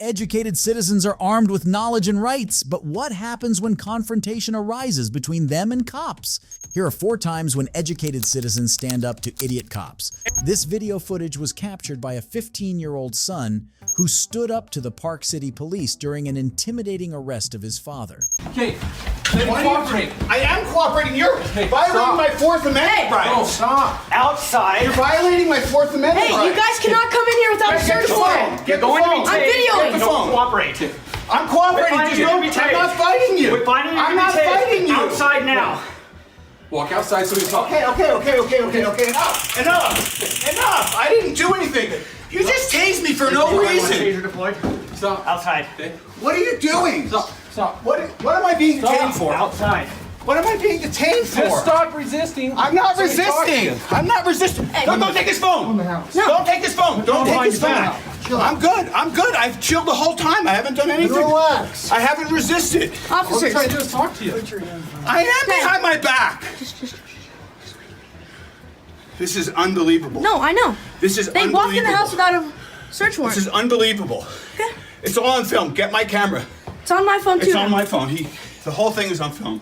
Educated citizens are armed with knowledge and rights, but what happens when confrontation arises between them and cops? Here are 4 times when educated citizens stand up to idiot cops. This video footage was captured by a 15-year-old son who stood up to the Park City police during an intimidating arrest of his father. Okay, cooperate. I am cooperating. You're violating my Fourth Amendment rights. No, stop. Outside. You're violating my Fourth Amendment rights. Hey, you guys cannot come in here without a search warrant. Get the phone. I'm videoing. Get the phone. Cooperate. I'm cooperating. I'm not fighting you. I'm not fighting you. Outside now. Walk outside so we talk. Okay. Enough. I didn't do anything. You just tased me for no reason. Taser deployed. Stop. Outside. Okay. What are you doing? Stop. What am I being detained for? Outside. What am I being detained for? Just stop resisting. I'm not resisting. I'm not resisting. Don't take his phone. No. Don't take his phone. Don't take his phone. I'm good. I've chilled the whole time. I haven't done anything. Relax. I haven't resisted. Officers. I'm trying to talk to you. I am behind my back. This is unbelievable. No, I know. This is They unbelievable. walked in the house without a search warrant. This is unbelievable. Okay. It's all on film. Get my camera. It's on my phone too. It's on my phone. The whole thing is on film.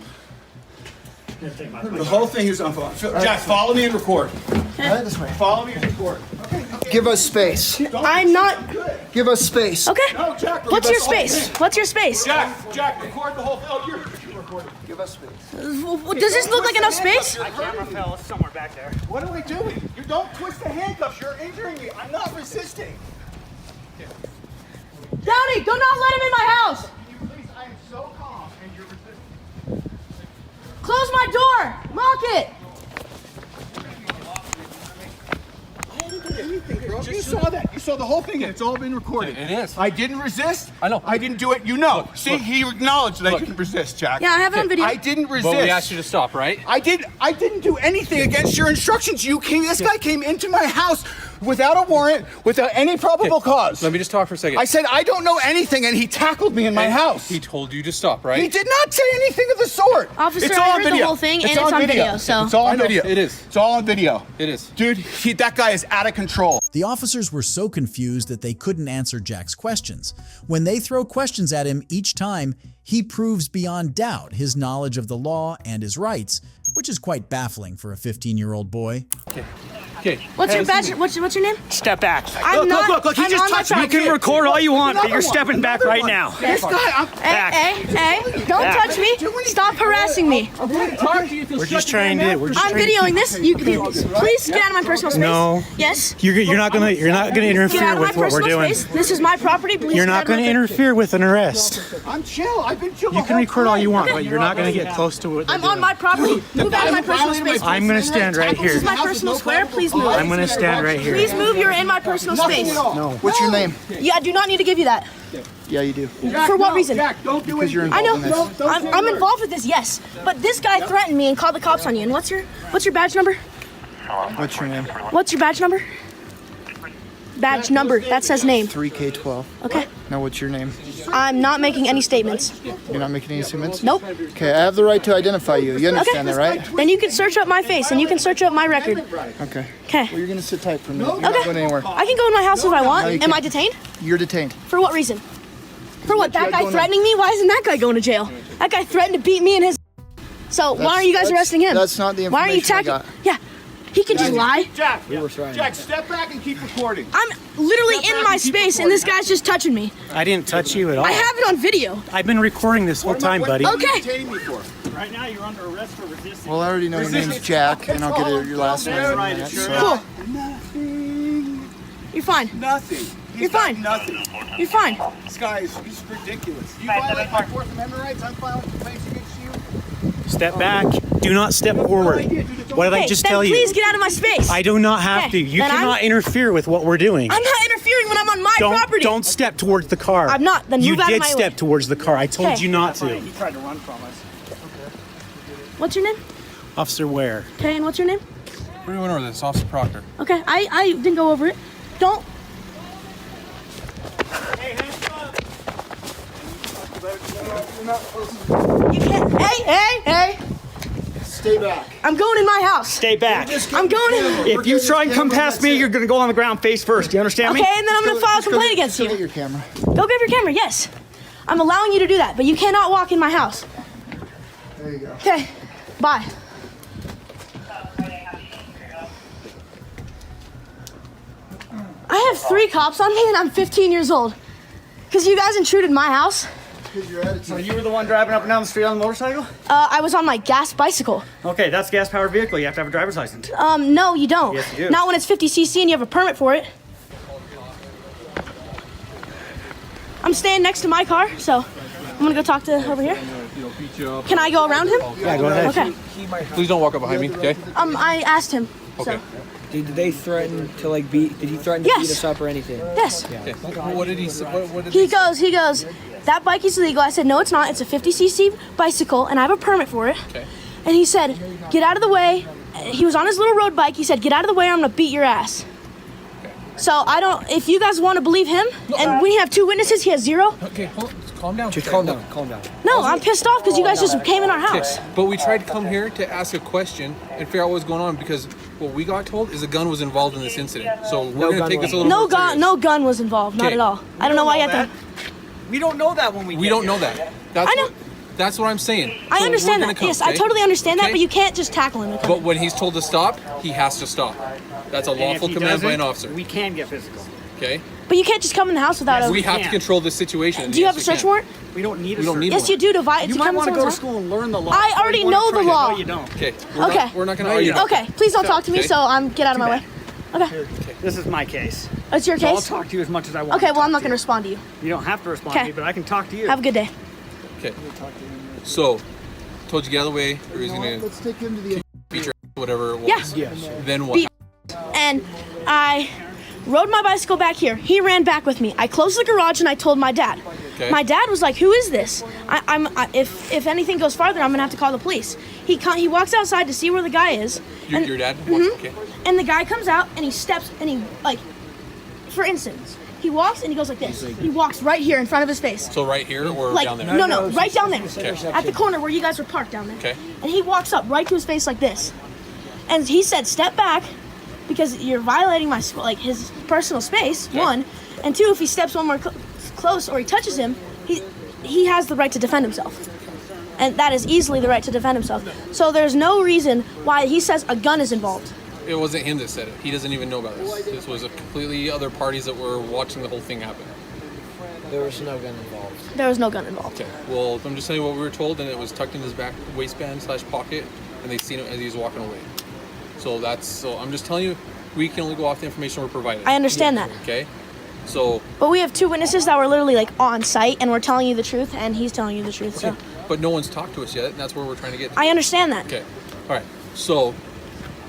The whole thing is on film. Jack, follow me and record. Right this way. Follow me and record. Give us space. I'm not. Give us space. Okay. No, Jack. What's your space? What's your space? Jack, record the whole thing. Oh, you're recording. Give us space. Does this look like enough space? My camera fell somewhere back there. What am I doing? You don't twist the handcuffs. You're injuring me. I'm not resisting. Downey, do not let him in my house. Can you please? I am so calm, and you're resisting. Close my door. Lock it. I didn't do anything, bro. You saw that. You saw the whole thing, and it's all been recorded. It is. I didn't resist. I know. I didn't do it. You know. See, he acknowledged that I didn't resist, Jack. Yeah, I have it on video. I didn't resist. But we asked you to stop, right? I didn't do anything against your instructions. This guy came into my house without a warrant, without any probable cause. Let me just talk for a second. I said, I don't know anything, and he tackled me in my house. He told you to stop, right? He did not say anything of the sort. Officer, It's all I on heard the video. whole thing, and it's on video, so. It's all on video. It is. It's all on video. It is. Dude, that guy is out of control. The officers were so confused that they couldn't answer Jack's questions. When they throw questions at him each time, he proves beyond doubt his knowledge of the law and his rights, which is quite baffling for a 15-year-old boy. Okay. What's your badge? What's your name? Step back. I'm not. Look, he I'm just on my touched me. property. You can record all you want, but you're Another one. stepping back Another right one. now. This guy, Hey, don't touch me. Stop harassing me. We're just trying to. I'm videoing this. Please get out of my personal space. No. Yes. You're not gonna Get out interfere of my with what we're personal doing. space. This is my property. Please You're get not out of my gonna interfere with an arrest. I'm chill. I've been chill. You can record all you want, but you're not gonna get close to what they're I'm on doing. my property. Move out of my personal space. I'm gonna stand right This is here. my personal square. Please move. I'm gonna stand right here. Please move. You're in my personal space. No. What's your name? Yeah, I do not need to give you that. Yeah, you do. For what reason? Jack, don't do Because you're anything. I involved know. in this. I'm involved with this, yes. But this guy threatened me and called the cops on you. And what's your badge number? What's your name? What's your badge number? Badge number. That says name. 3K12. Okay. Now what's your name? I'm not making any statements. You're not making any statements? Nope. Okay, I have the right to identify you. You understand that, right? Then you can search up my face and you can search up my record. Okay. Okay. Well, you're gonna sit tight for a minute. You're not Okay. going anywhere. I can go in my house if I want. No, you Am can't. I detained? You're detained. For what reason? For what? That you're guy going threatening me? Why isn't that guy going to jail? That guy threatened to beat me and his. So why aren't you guys arresting him? That's not the Why aren't you information I attacking? Yeah. He can just lie. Jack, We were trying. Jack, step back and keep recording. I'm literally in my space and this guy's just touching me. I didn't touch you at all. I have it on video. I've been recording this whole time, buddy. What are you Okay. detaining me for? Right now, you're under arrest for resisting. Well, I already know your name's Jack, and I'll get your last name in a minute. So. Cool. Nothing. You're fine. Nothing. You're fine. Nothing. You're fine. This guy is ridiculous. You violate my Fourth Amendment rights. I'm filing complaints against you. Step back. Do not step forward. What did I Hey, just then tell you? please get out of my space. I do not have Okay, to. You then cannot interfere with what we're doing. I'm not interfering when I'm on my property. Don't step towards the car. I'm not. Then you move out of did my step way. towards the car. I told Okay. you not to. He tried to run from us. What's your name? Officer Ware. Okay, and what's your name? We're going over this. Officer Proctor. Okay, I didn't go over it. Don't. You can't. Hey! Stay back. I'm going in my house. Stay back. I'm going in. If you try and come past me, you're gonna go on the ground face first. Do you understand me? Okay, and then I'm gonna file a complaint against Go get you. your camera. Go grab your camera, yes. I'm allowing you to do that, but you cannot walk in my house. There you go. Okay, bye. I have 3 cops on me and I'm 15 years old. Because you guys intruded my house. So you were the one driving up and down the street on the motorcycle? I was on my gas bicycle. Okay, that's a gas-powered vehicle. You have to have a driver's license. No, you don't. Yes, you do. Not when it's 50cc and you have a permit for it. I'm staying next to my car, so I'm gonna go talk to over here. Can I go around him? Yeah, go ahead. Okay. Please don't walk up behind me, okay? I asked him. Okay. Did they threaten to like beat? Did he threaten to Yes. beat us up or anything? Yes. Okay. What did he say? What did He goes, that bike is illegal. I said, no, it's not. It's a 50cc bicycle, and I have a permit for it. Okay. And he said, get out of the way. He was on his little road bike. He said, get out of the way or I'm going to beat your ass. So I don't, if you guys want to believe him, and we have 2 witnesses, he has 0. Okay, hold on. Just calm down. Just calm down. Calm down. No, I'm pissed off because you guys just came in our house. Okay, but we tried to come here to ask a question and figure out what was going on because what we got told is a gun was involved in this incident. So we're going to take this a little No more gun, serious. no gun was involved, not Okay. at all. I don't know why you have to. We don't know that when we We don't know that. That's I know. That's what I'm saying. I So understand we're that. gonna come, Yes, I okay? totally understand that, Okay? but you can't just tackle him. But when he's told to stop, he has to stop. That's a And if lawful he command by an doesn't, officer. We can get physical. Okay? But you can't just come in the house without a. We have to can. control this situation. Do you have a Yes, we search can. warrant? We don't need a We don't search. need Yes, one. you do. You to might come want in to go to someone's house. school and learn the law. I before already you wanna know the try it. law. No, you don't. Okay. Okay. We're not going to argue. Okay, please don't talk to me. Okay. So get out of my way. Okay, This is my case. it's your So I'll case. talk to you as much as I want. Okay, to well I'm talk not gonna respond to you. You don't have to respond to Okay. me, but I can talk to you. Have a good day. Okay. So, told you get out of the way, or he's going to Let's take him to the. beat your ass, whatever it was. Yeah. Then what? Beat- And I rode my bicycle back here. He ran back with me. I closed the garage and I told my dad. Okay. My dad was like, "Who is this? If anything goes farther, I'm gonna have to call the police." He walks outside to see where the guy is. and, Your dad? Mhm. Okay. And the guy comes out and he steps and he like, for instance, he walks and he goes like this. He walks right here in front of his face. So right here or Like down there? no, right down there, Okay. at the corner where you guys were parked down there. Okay. And he walks up right to his face like this, and he said, "Step back, because you're violating my his personal space." Okay. 1, and 2, if he steps one more close or he touches him, he has the right to defend himself, and that is easily the right to defend himself. So there's no reason why he says a gun is involved. It wasn't him that said it. He doesn't even know about this. This was a completely other parties that were watching the whole thing happen. There was no gun involved. There was no gun involved. Okay. Well, I'm just telling you what we were told, and it was tucked in his back waistband / pocket, and they seen it as he was walking away. So I'm just telling you, we can only go off the information we're provided. I understand that. Okay. So. But we have 2 witnesses that were literally like on site, and we're telling you the truth, and he's telling you the truth. So But no one's talked to us yet, and that's where we're trying to get to. I understand that. Okay. All right. So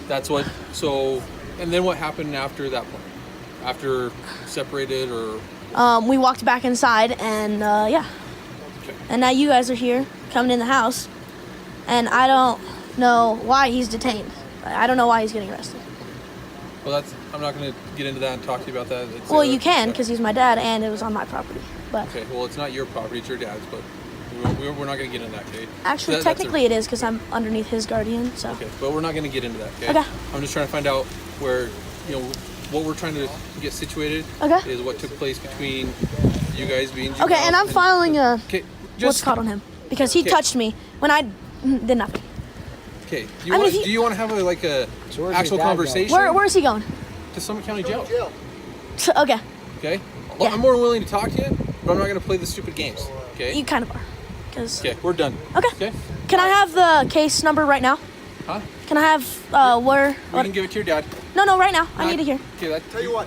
that's what. So and then what happened after that point? After separated or? We walked back inside, and yeah. Okay. And now you guys are here, coming in the house, and I don't know why he's detained. I don't know why he's getting arrested. Well, I'm not going to get into that and talk to you about that. It's, Well, you can, because he's my dad, and it was on my property. But Okay. Well, it's not your property; it's your dad's. But we're not going to get into that, okay? actually, That's a- technically, it is, because I'm underneath his guardian. So Okay, but we're not going to get into that, okay? Okay. I'm just trying to find out where, what we're trying to get situated Okay. is what took place between you guys being okay, and I'm filing a Okay, what's called on him because he Okay. touched me when I did nothing. Okay, I mean, do you want to have a So where's your actual dad go? conversation? Where's he going? To Summit County Jail. So, okay, Okay? Yeah. I'm more willing to talk to you, but I'm not going to play the stupid games. Okay? you kind of are, because Okay, we're done. okay. Okay? Can I have the case number right now? Huh? Can I have where? We What? can give it to your dad. No, right now. I need to hear. Okay, Tell you what,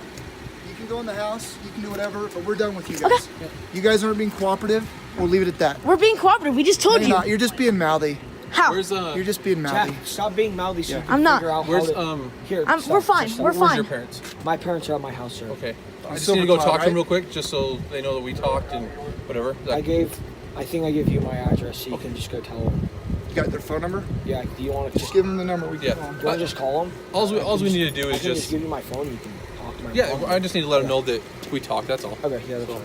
you can go in the house, you can do whatever, but we're done with you guys. Okay. You guys aren't being cooperative. We'll leave it at that. We're being cooperative. We just told You're you. not. You're just being mouthy. How? Where's You're just being Jack, mouthy. stop being mouthy so you can I'm not. figure out Where's how to... Here, stop, we're fine. just stop. We're where's fine. your parents? My parents are at my house, sir. Okay. I just Silver need to go Cloud, talk to them right? real quick, just so they know that we talked and whatever. I think I gave you my address so you can just go tell them. You got their phone number? Yeah, do you want to Just give them the number. We can Yeah. call them. Do you want to just call them? All we need to do I is can just just give you my phone. You can talk to my yeah. mom. I just need to let them know that we talked. That's all. Okay, yeah, that's fine.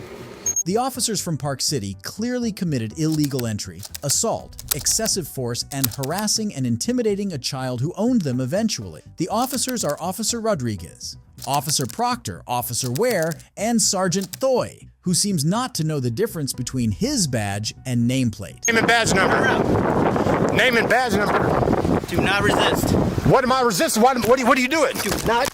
The officers from Park City clearly committed illegal entry, assault, excessive force, and harassing and intimidating a child who owned them eventually. The officers are Officer Rodriguez, Officer Proctor, Officer Ware, and Sergeant Thoy, who seems not to know the difference between his badge and nameplate. Name and badge number. Name and badge number. Do not resist. What am I resisting? What are you doing? Do not.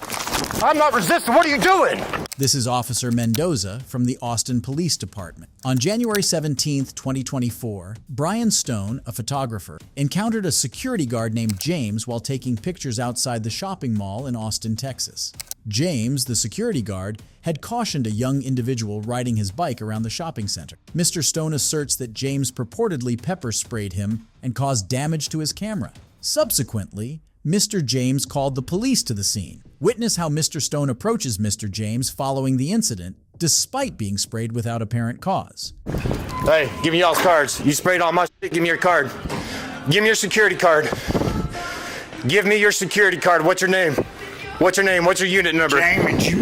I'm not resisting. What are you doing? This is Officer Mendoza from the Austin Police Department. On January 17, 2024, Brian Stone, a photographer, encountered a security guard named James while taking pictures outside the shopping mall in Austin, Texas. James, the security guard, had cautioned a young individual riding his bike around the shopping center. Mr. Stone asserts that James purportedly pepper sprayed him and caused damage to his camera. Subsequently, Mr. James called the police to the scene. Witness how Mr. Stone approaches Mr. James following the incident, despite being sprayed without apparent cause. Hey, give me y'all's cards. You sprayed all my shit. Give me your card. Give me your security card. Give me your security card. What's your name? What's your name? What's your unit number? James, you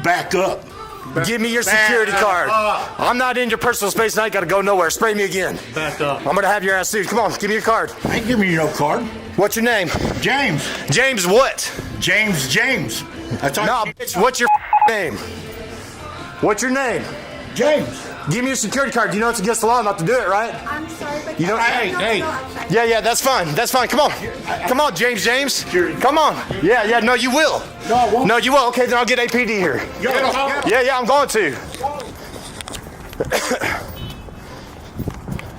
back up. Give me your security card. I'm not in your personal space and I ain't gotta go nowhere. Spray me again. Back up. I'm gonna have your ass sued. Come on, give me your card. I ain't giving you no card. What's your name? James. James what? James. That's all. No, bitch, what's your name? What's your name? James. Give me your security card. You know it's against the law not to do it, right? I'm sorry, but You don't. Hey. Yeah, that's fine. That's fine. Come on. Come on, James. Come on. Yeah, no, you will. No, I won't. No, you will. Okay, then I'll get APD here. Yeah, I'm going to.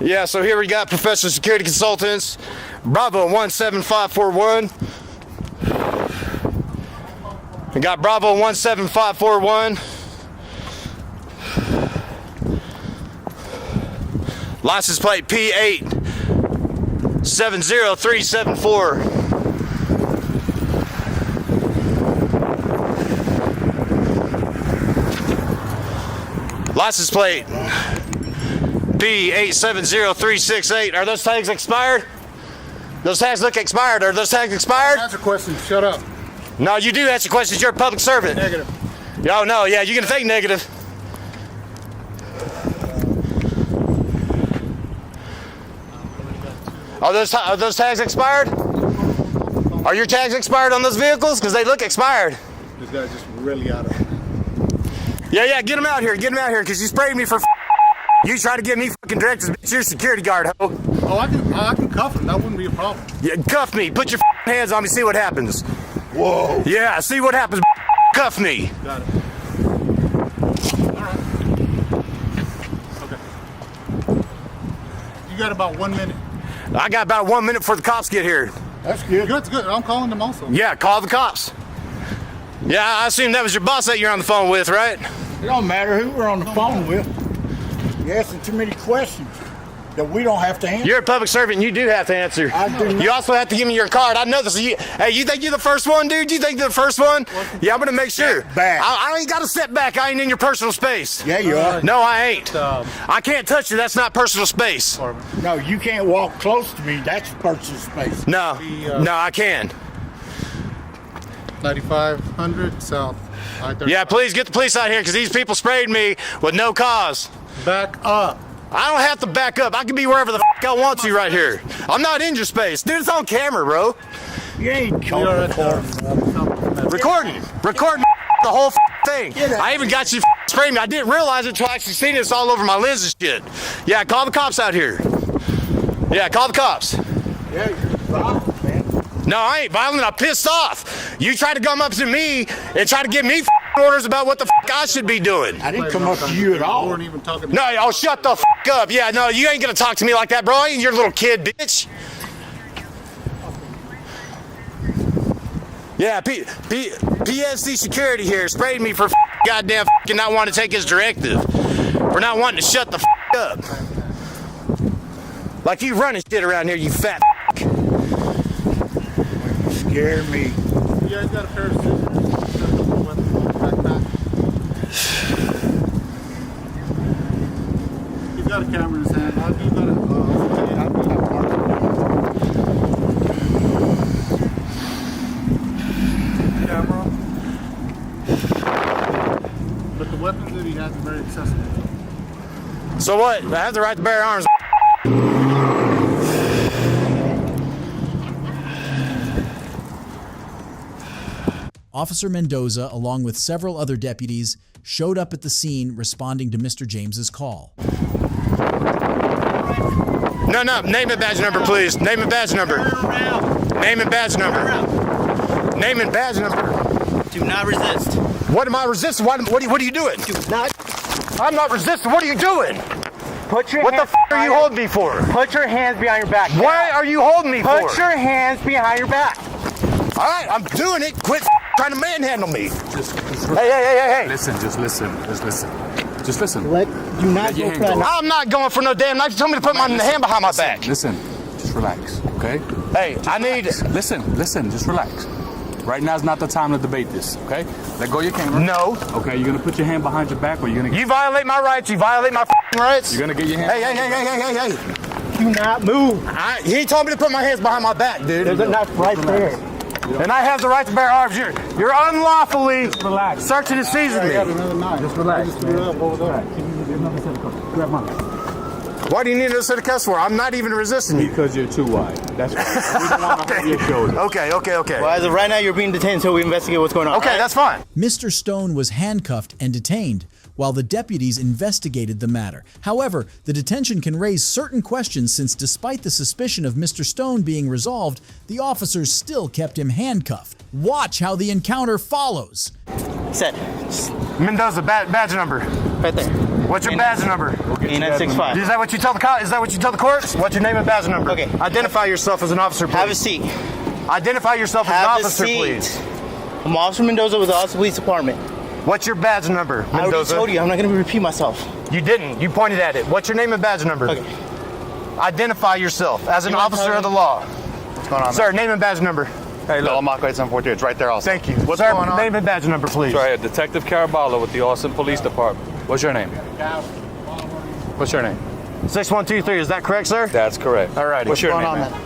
Yeah, so here we got professional security consultants. Bravo 17541. We got Bravo 17541. License plate P8 70374. License plate P870368. Are those tags expired? Those tags look expired. Are those tags expired? Answer questions. Shut up. No, you do answer questions. You're a public servant. Negative. Oh, no, yeah, you can think negative. Are those tags expired? Are your tags expired on those vehicles? Because they look expired. This guy's just really out of it. Yeah, get him out here. Get him out here because you sprayed me for you try to give me fucking directives. Bitch, you're a security guard, ho. Oh, I can cuff him. That wouldn't be a problem. Yeah, cuff me. Put your hands on me. See what happens. Whoa. Yeah, see what happens. Cuff me. Got it. All right. Okay. You got about 1 minute. I got about 1 minute before the cops get here. That's good. That's good. I'm calling them also. Yeah, call the cops. Yeah, I assume that was your boss that you're on the phone with, right? It don't matter who we're on the phone with. You're asking too many questions that we don't have to answer. You're a public servant and you do have to answer. I do not. You also have to give me your card. I know this. Hey, you think you're the first one, dude? You think you're the first one? Yeah, I'm going to make sure. Step back. I ain't got to step back. I ain't in your personal space. Yeah, you are. No, I ain't. I can't touch you. That's not personal space. No, you can't walk close to me. That's personal space. No, I can. 9500 South. Yeah, please get the police out here because these people sprayed me with no cause. Back up. I don't have to back up. I can be wherever the f*** I want to right here. I'm not in your space. Dude, it's on camera, bro. You ain't recording. Recording the whole thing. I even got you spraying me. I didn't realize it until I actually seen this all over my lens and shit. Yeah, call the cops out here. Yeah, call the cops. Yeah, you're violent, man. No, I ain't violent. I'm pissed off. You try to come up to me and try to give me orders about what the I should be doing. I didn't come up to you at all. No, oh, shut the up. Yeah, no, you ain't gonna talk to me like that, bro. I ain't your little kid, bitch. Yeah, PSC security here sprayed me for goddamn not wanting to take his directive. For not wanting to shut the up. Like you running shit around here, you fat Scare me. You guys got a pair of scissors? He's got a camera in his hand. I'll do that. Camera. But the weapons that he has are very accessible. So what? I have the right to bear arms. Officer Mendoza, along with several other deputies, showed up at the scene responding to Mr. James's call. No, name and badge number, please. Name and badge number. Name and badge number. Name and badge number. Do not resist. What am I resisting? What are you doing? Do not. I'm not resisting. What are you doing? Put your What hands the f are you holding me for? Put your hands behind your back. Why are you holding me for? Put your hands behind your back. All right, I'm doing it. Quit trying to manhandle me. Hey. Listen, just listen. Just listen. Do not go for that. I'm not going for no damn knife. You told me to put my hand behind my back. Listen, just relax, okay? Hey, I need... Listen, just relax. Right now is not the time to debate this, okay? Let go of your camera. No. Okay, you're gonna put your hand behind your back or you're gonna... You violate my rights. You violate my f***ing rights. You're gonna get your hand... Hey. Do not move. He told me to put my hands behind my back, dude. There's a knife right there. And I have the right to bear arms. You're unlawfully searching and seizing me. Another knife. Just relax. Just threw it up over there. Grab mine. Why do you need another set of cuffs for? I'm not even resisting you. Because you're too wide. That's right. We don't want to hold your shoulder. Okay. Well, as of right now, you're being detained until we investigate what's going on. Okay, that's fine. Mr. Stone was handcuffed and detained while the deputies investigated the matter. However, the detention can raise certain questions since despite the suspicion of Mr. Stone being resolved, the officers still kept him handcuffed. Watch how the encounter follows. Set. Mendoza, badge number. Right there. What's your badge number? A965. Is that what you tell the court? Is that what you tell the courts? What's your name and badge number? Okay. Identify yourself as an officer, please. Have a seat. Identify yourself as an Have a officer, seat. please. I'm Officer Mendoza with the Austin Police Department. What's your badge number, Mendoza? I already told you. I'm not going to repeat myself. You didn't. You pointed at it. What's your name and badge number? Okay. Identify yourself as an officer of the law. What's going on? Sir, name and badge number. Hey, look. I'm Mach 742. It's right there also. Thank you. What's Sir, going on? name and badge number, please. Right here, Detective Caraballo with the Austin Police Department. What's your name? What's your name? 6123, is that correct, sir? That's correct. All righty. What's your What's name, going on,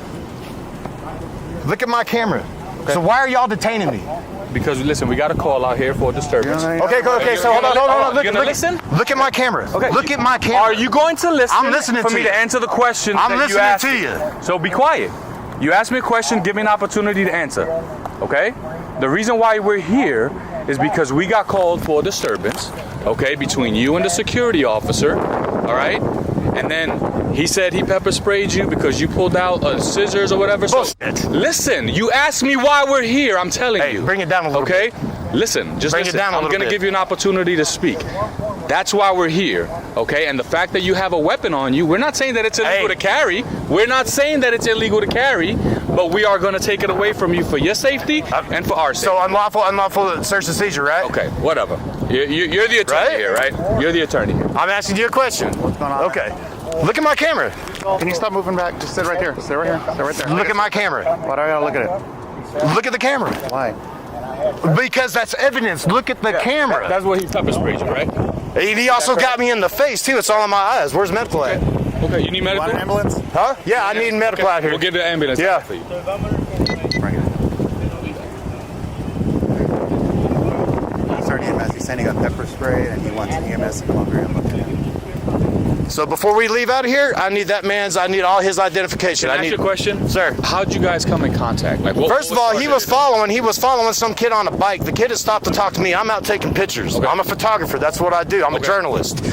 man? Look at my camera. Okay. So why are y'all detaining me? Because listen, we got a call out here for disturbance. Okay, so hold on. You're gonna listen? Look at my camera. Okay. Look at my camera. Are you going to listen? I'm listening for to me you. to answer the question I'm that you listening asked to me. you. So be quiet. You asked me a question, give me an opportunity to answer. Okay? The reason why we're here is because we got called for disturbance, okay, between you and the security officer, all right? And then he said he pepper sprayed you because you pulled out scissors or whatever. So listen, you asked me why we're here. I'm telling you. Bring it down a little bit. Okay? Listen, just Bring listen. it down a I'm little going to bit. give you an opportunity to speak. That's why we're here, okay? And the fact that you have a weapon on you, we're not saying that it's illegal to carry. We're not saying that it's illegal to carry, but we are going to take it away from you for your safety and for our safety. So unlawful search and seizure, right? Okay, whatever. You're the attorney here, right? You're the attorney here. I'm asking you a question. What's going on? Okay. Look at my camera. Can you stop moving back? Just sit right here. Stay right here. Stay right there. Look at my camera. Why do I gotta look at it? Look at the camera. Why? Because that's evidence. Look at the camera. That's what he pepper sprayed you, right? He also got me in the face, too. It's all in my eyes. Where's medical at? Okay, you need medical? Want an ambulance? Huh? Yeah, I need medical out here. We'll get the ambulance Yeah. for you. Bring it. Starting EMS. He's saying he got pepper spray and he wants EMS to come over here and look at him. So before we leave out of here, I need all his identification. Can I ask you a question? Sir. How'd you guys come in contact? Like, First of all, he was following some kid on a bike. The kid had stopped to talk to me. I'm out taking pictures. Okay. I'm a photographer. That's what I do. I'm a journalist.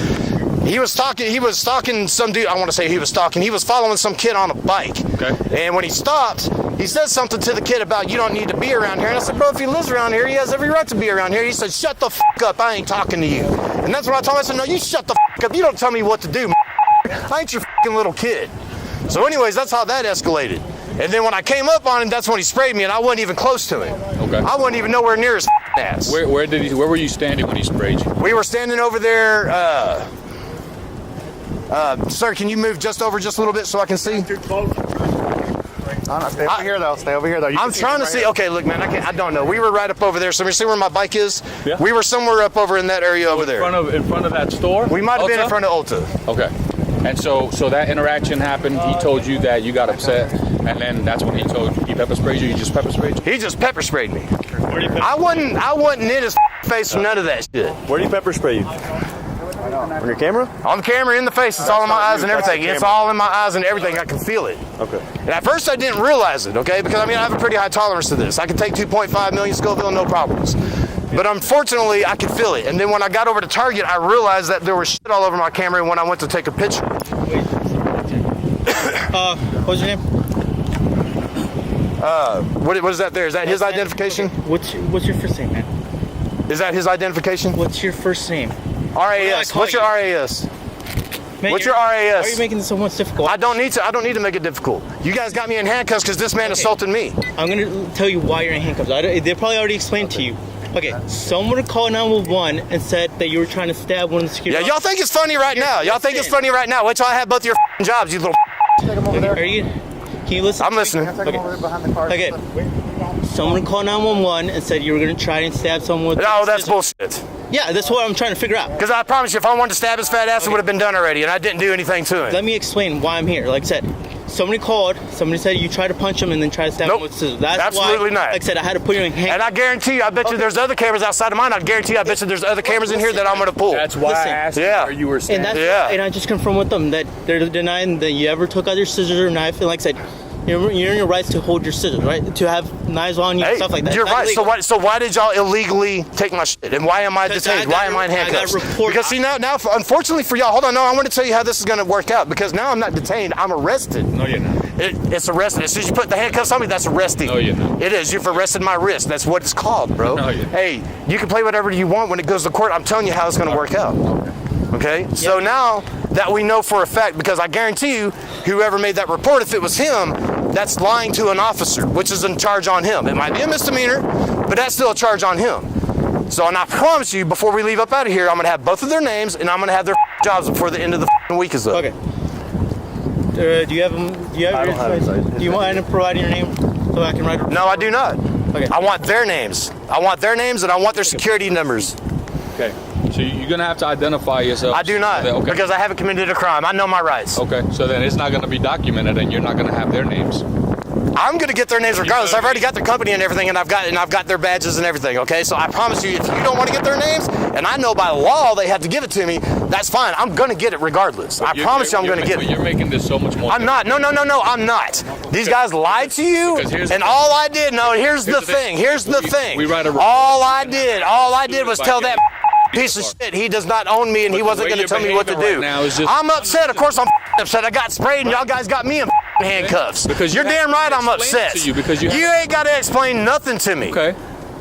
He was stalking some dude. I want to say he was stalking. He was following some kid on a bike. Okay. And when he stopped, he said something to the kid about, you don't need to be around here. And I said, bro, if he lives around here, he has every right to be around here. He said, shut the f*** up. I ain't talking to you. And that's what I told him. I said, no, you shut the f*** up. You don't tell me what to do, I ain't your f***ing little kid. So anyways, that's how that escalated. And then when I came up on him, that's when he sprayed me, and I wasn't even close to him. Okay. I wasn't even nowhere near his ass. Where were you standing when he sprayed you? We were standing over there. Sir, can you move just a little bit so I can see? Too close. No, stay over here though. Stay over here though. I'm trying to see. Okay, look, man, I don't know. We were right up over there. So you see where my bike is? Yeah. We were somewhere up over in that area over there. In front of that store? We might have been in Ulta? front of Ulta. Okay. And so that interaction happened. He told you that you got upset, and then that's when he told you he pepper sprayed you. He just pepper sprayed you. He just pepper sprayed me. I wasn't in his face for none of that shit. Where do you pepper spray you? On your camera? On the camera, in the face. It's all in my eyes and everything. It's all in my eyes and everything. I can feel it. Okay. And at first I didn't realize it, okay? Because I mean, I have a pretty high tolerance to this. I can take 2.5 million Scoville, no problems. But unfortunately, I could feel it. And then when I got over to Target, I realized that there was shit all over my camera when I went to take a picture. What's your name? What is that there? Is that his identification? Okay. What's your first name, man? Is that his identification? What's your first name? RAS. What's your RAS? Man, What's your RAS? Why are you making this so much difficult? I don't need to make it difficult. You guys got me in handcuffs because this man assaulted me. I'm gonna tell you why you're in handcuffs. They probably already explained to you. Okay, someone called 911 and said that you were trying to stab one of the security. Yeah, y'all think it's funny right now. Y'all think it's funny right now. Wait till I have both of your jobs, you little. Are you? Can you listen? I'm listening. Okay. Someone called 911 and said you were going to try and stab someone with No, that's bullshit. Yeah, that's what I'm trying to figure out. Because I promise you, if I wanted to stab his fat ass, it would have been done already, and I didn't do anything to him. Let me explain why I'm here. Like I said, somebody called, somebody said you tried to punch him and then tried to stab him with scissors. That's absolutely why, not. Like I said, I had to put you in handcuffs. And I guarantee you, I bet you there's other cameras outside of mine. I guarantee you, I bet you there's other cameras in here that I'm going to pull. That's why I asked you where you were standing. And I just confirmed with them that they're denying that you ever took either scissors or knife. And like I said, you're in your rights to hold your scissors, right? To have knives on you, stuff like that. You're right. So why did y'all illegally take my shit? And why am I detained? Why am I in handcuffs? Because see now, unfortunately for y'all, hold on. No, I want to tell you how this is going to work out. Because now I'm not detained. I'm arrested. No, you're not. It's arrested. As soon as you put the handcuffs on me, that's arresting. No, you're not. It is. You've arrested my wrist. That's what it's called, bro. No, you're not. Hey, you can play whatever you want when it goes to court. I'm telling you how it's going to work out. Okay? So now that we know for a fact, because I guarantee you, whoever made that report, if it was him, that's lying to an officer, which is in charge on him. It might be a misdemeanor, but that's still a charge on him. So, and I promise you, before we leave up out of here, I'm going to have both of their names, and I'm going to have their jobs before the end of the week is up. Okay. Do you have them? Do you have your? Do you want to provide your name so I can write it? No, I do not. Okay. I want their names. I want their names, and I want their security numbers. Okay. So you're going to have to identify yourself. I do not, because I haven't committed a crime. I know my rights. Okay, so then it's not going to be documented, and you're not going to have their names. I'm going to get their names regardless. I've already got their company and everything, and I've got their badges and everything, okay? So I promise you, if you don't want to get their names, and I know by law they have to give it to me, that's fine. I'm going to get it regardless. I promise you I'm going to get it. You're making this so much more. I'm not. No, I'm not. These guys lied to you, and all I did, here's the thing. All I did was tell that piece of shit he does not own me, and he wasn't going to tell me what to do. I'm upset. Of course I'm upset. I got sprayed, and y'all guys got me in handcuffs. Because you're damn right I'm upset. You ain't got to explain nothing to me. Okay.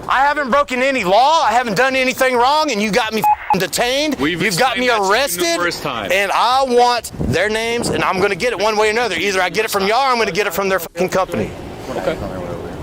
I haven't broken any law. I haven't done anything wrong, and you got me detained. You've got me arrested, and I want their names, and I'm going to get it one way or another. Either I get it from y'all, or I'm going to get it from their fucking company. Okay.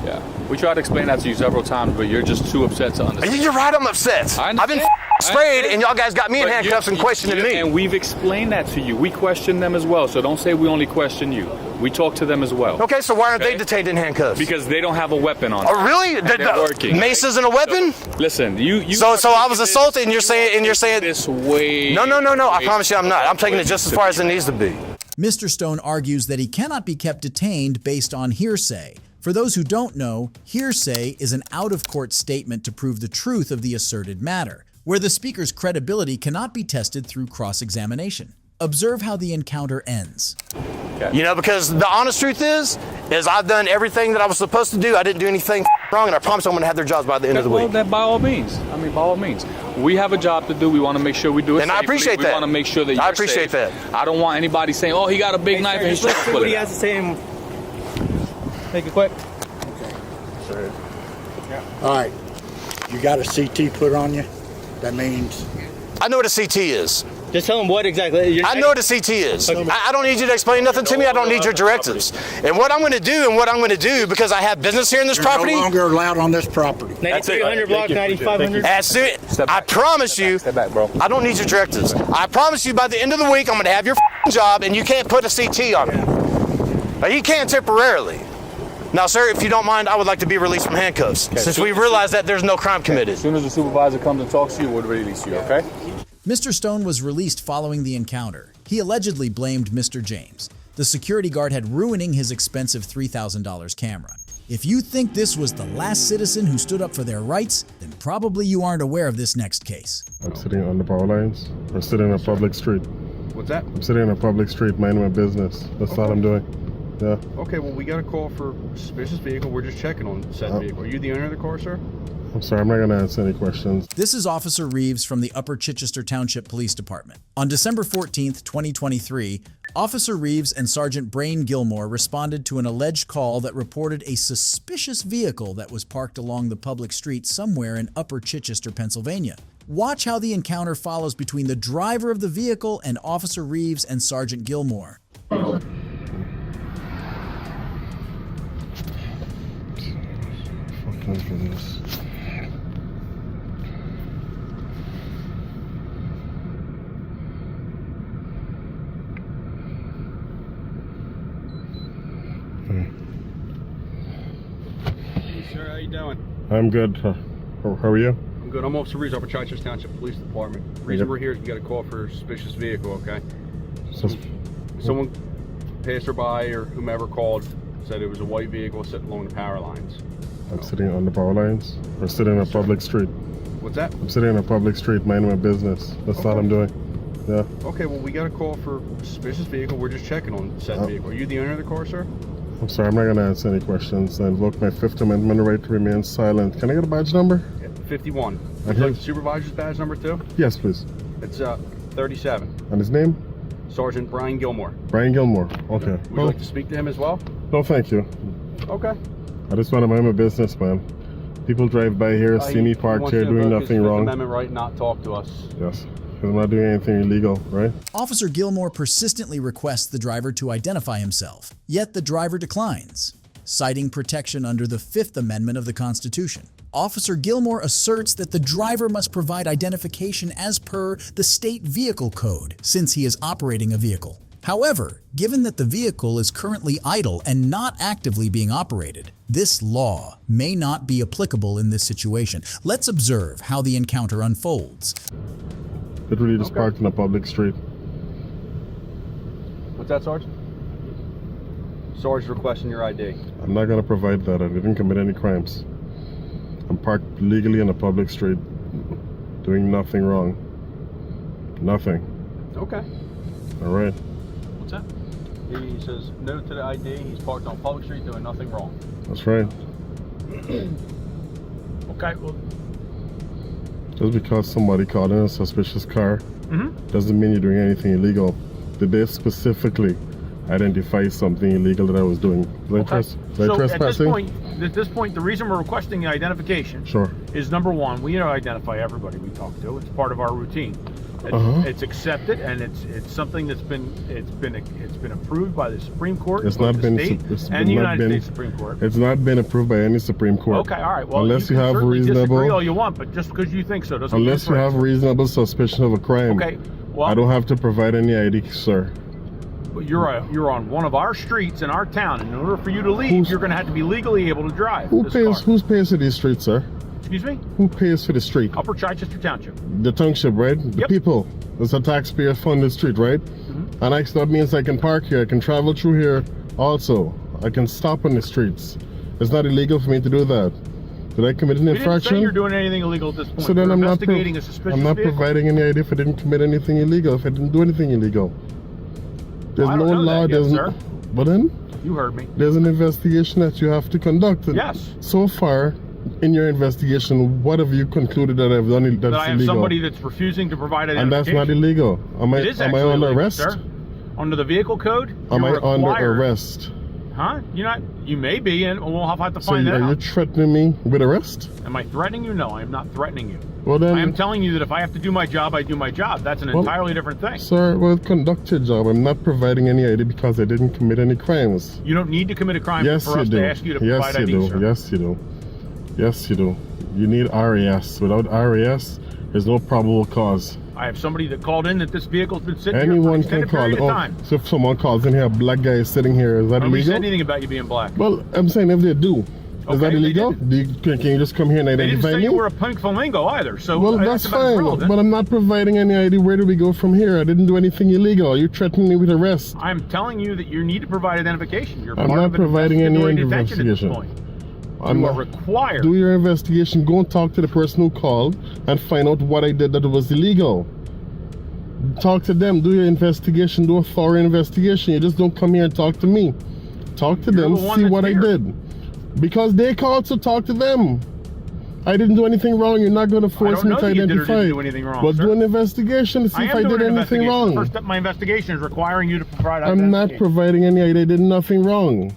Yeah. We tried to explain that to you several times, but you're just too upset to understand. You're right, I'm upset. I've been sprayed, and y'all guys got me in handcuffs and questioning me. And we've explained that to you. We question them as well, so don't say we only question you. We talk to them as well. Okay, so why aren't they detained in handcuffs? Because they don't have a weapon on them. Oh, really? They're working. Mace isn't a weapon? Listen, you. So I was assaulted, and you're saying this way. No. I promise you, I'm not. I'm taking it just as far as it needs to be. Mr. Stone argues that he cannot be kept detained based on hearsay. For those who don't know, hearsay is an out-of-court statement to prove the truth of the asserted matter, where the speaker's credibility cannot be tested through cross-examination. Observe how the encounter ends. Okay. Because the honest truth is I've done everything that I was supposed to do. I didn't do anything wrong, and I promise I'm going to have their jobs by the end of the week. Well, that by all means. By all means. We have a job to do. We want to make sure we do it and safely. I appreciate that. We want to make sure that you're I appreciate safe. that. I don't want anybody saying, oh, he got a big knife and he's trying to put what it he out. has to say. Make it quick. Okay. All right. You got a CT put on you? That means... I know what a CT is. Just tell him what exactly. I know what a CT is. Okay. I don't need you to explain nothing to me. I don't need your directives. And what I'm going to do, because I have business here in this property. You're no longer allowed on this property. 9300 block, 9500. I promise you, I don't need your directives. I promise you by the end of the week, I'm going to have your job, and you can't put a CT on me. You can temporarily. Now, sir, if you don't mind, I would like to be released from handcuffs, since we realize that there's no crime committed. As soon as the supervisor comes and talks to you, we'll release you, okay? Mr. Stone was released following the encounter. He allegedly blamed Mr. James, the security guard, had ruining his expensive $3,000 camera. If you think this was the last citizen who stood up for their rights, then probably you aren't aware of this next case. I'm sitting on the power lines. I'm sitting in a public street. What's that? I'm sitting in a public street minding my business. That's all I'm doing. Yeah. Okay, well, we got a call for a suspicious vehicle. We're just checking on said vehicle. Are you the owner of the car, sir? I'm sorry, I'm not going to answer any questions. This is Officer Reeves from the Upper Chichester Township Police Department. On December 14th, 2023, Officer Reeves and Sergeant Brain Gilmore responded to an alleged call that reported a suspicious vehicle that was parked along the public street somewhere in Upper Chichester, Pennsylvania. Watch how the encounter follows between the driver of the vehicle and Officer Reeves and Sergeant Gilmore. Fuck for this. Hey, sir, how you doing? I'm good. How are you? I'm good. I'm Officer Reeves, Upper Chichester Township Police Department. The reason we're here is we got a call for a suspicious vehicle, okay? Someone passerby or whomever called said it was a white vehicle sitting along the power lines. I'm sitting on the power lines. I'm sitting in a public street. What's that? I'm sitting in a public street minding my business. That's all I'm doing. Yeah. Okay, well, we got a call for a suspicious vehicle. We're just checking on said vehicle. Are you the owner of the car, sir? I'm sorry, I'm not going to answer any questions. I invoke my Fifth Amendment right to remain silent. Can I get a badge number? Yeah, 51. Would you like the supervisor's badge number too? Yes, please. It's 37. And his name? Sergeant Brian Gilmore. Brian Gilmore. Okay. Would you like to speak to him as well? No, thank you. Okay. I just want to mind my business, man. People drive by here, see me parked here doing nothing wrong. Amendment right, not talk to us. Yes. I'm not doing anything illegal, right? Officer Gilmore persistently requests the driver to identify himself, yet the driver declines, citing protection under the Fifth Amendment of the Constitution. Officer Gilmore asserts that the driver must provide identification as per the state vehicle code, since he is operating a vehicle. However, given that the vehicle is currently idle and not actively being operated, this law may not be applicable in this situation. Let's observe how the encounter unfolds. Literally just parked in a public street. What's that, Sergeant? Sarge's requesting your ID. I'm not going to provide that. I didn't commit any crimes. I'm parked legally in a public street, doing nothing wrong. Nothing. Okay. All right. What's that? He says no to the ID. He's parked on public street doing nothing wrong. That's right. Okay, well. Just because somebody called in a suspicious car doesn't mean you're doing anything illegal. Did they specifically identify something illegal that I was doing? Was I trespassing? At this point, the reason we're requesting the identification is number one, we identify everybody we talk to. It's part of our routine. It's accepted, and it's something that's been approved by the Supreme Court, the United States Supreme Court. It's not been approved by any Supreme Court. Okay, all right. Well, unless you have disagree reasonable, all you want, but just because you think so doesn't mean unless you have reasonable suspicion of a crime. Okay. Well, I don't have to provide any ID, sir. But you're on one of our streets in our town, and in order for you to leave, you're going to have to be legally able to drive. Who pays for these streets, sir? Excuse me? Who pays for the street? Upper Chichester Township. The township, right? The people. It's a taxpayer-funded street, right? And that means I can park here. I can travel through here also. I can stop on the streets. It's not illegal for me to do that. Did I commit an infraction? We didn't say you're doing anything illegal at this point. So then we're I'm investigating a suspicious I'm not vehicle. providing any ID if I didn't commit anything illegal, if I didn't do anything illegal. There's no law, sir. But then? You heard me. There's an investigation that you have to conduct. Yes. So far, in your investigation, what have you concluded that I've done that's illegal? That I have somebody that's refusing to provide identification. And that's not illegal. Am I on arrest? Sir. Under the vehicle code, am I under arrest? Huh? You may be, and we'll have to find that out. Are you threatening me with arrest? Am I threatening you? No, I am not threatening you. Well then, I am telling you that if I have to do my job, I do my job. That's an entirely different thing. Sir, well, conduct your job. I'm not providing any ID because I didn't commit any crimes. You don't need to commit a crime for us to ask you to provide ID, sir. Yes, you do. Yes, you do. You need RAS. Without RAS, there's no probable cause. I have somebody that called in that this vehicle's been sitting Anyone here for an extended period of time. So if someone calls in here, a black guy is sitting here, is that illegal? Nobody said anything about you being black. Well, I'm saying if they do. Is that illegal? Can you just come here and identify me? They didn't say you were a pink flamingo either, so well, that's fine, but I'm not providing any ID. Where do we go from here? I didn't do anything illegal. Are you threatening me with arrest? I'm telling you that you need to provide identification. You're I'm not providing any investigation. You are required. Do your investigation. Go and talk to the person who called and find out what I did that was illegal. Talk to them. Do your investigation. Do a thorough investigation. You just don't come here and talk to me. Talk to them. See what I did. Because they called, so talk to them. I didn't do anything wrong. You're not going to force me to identify. Didn't do anything wrong, but sir. do an investigation to see if I did anything wrong. The first step of my investigation is requiring you to provide I'm not providing any ID. I did nothing wrong.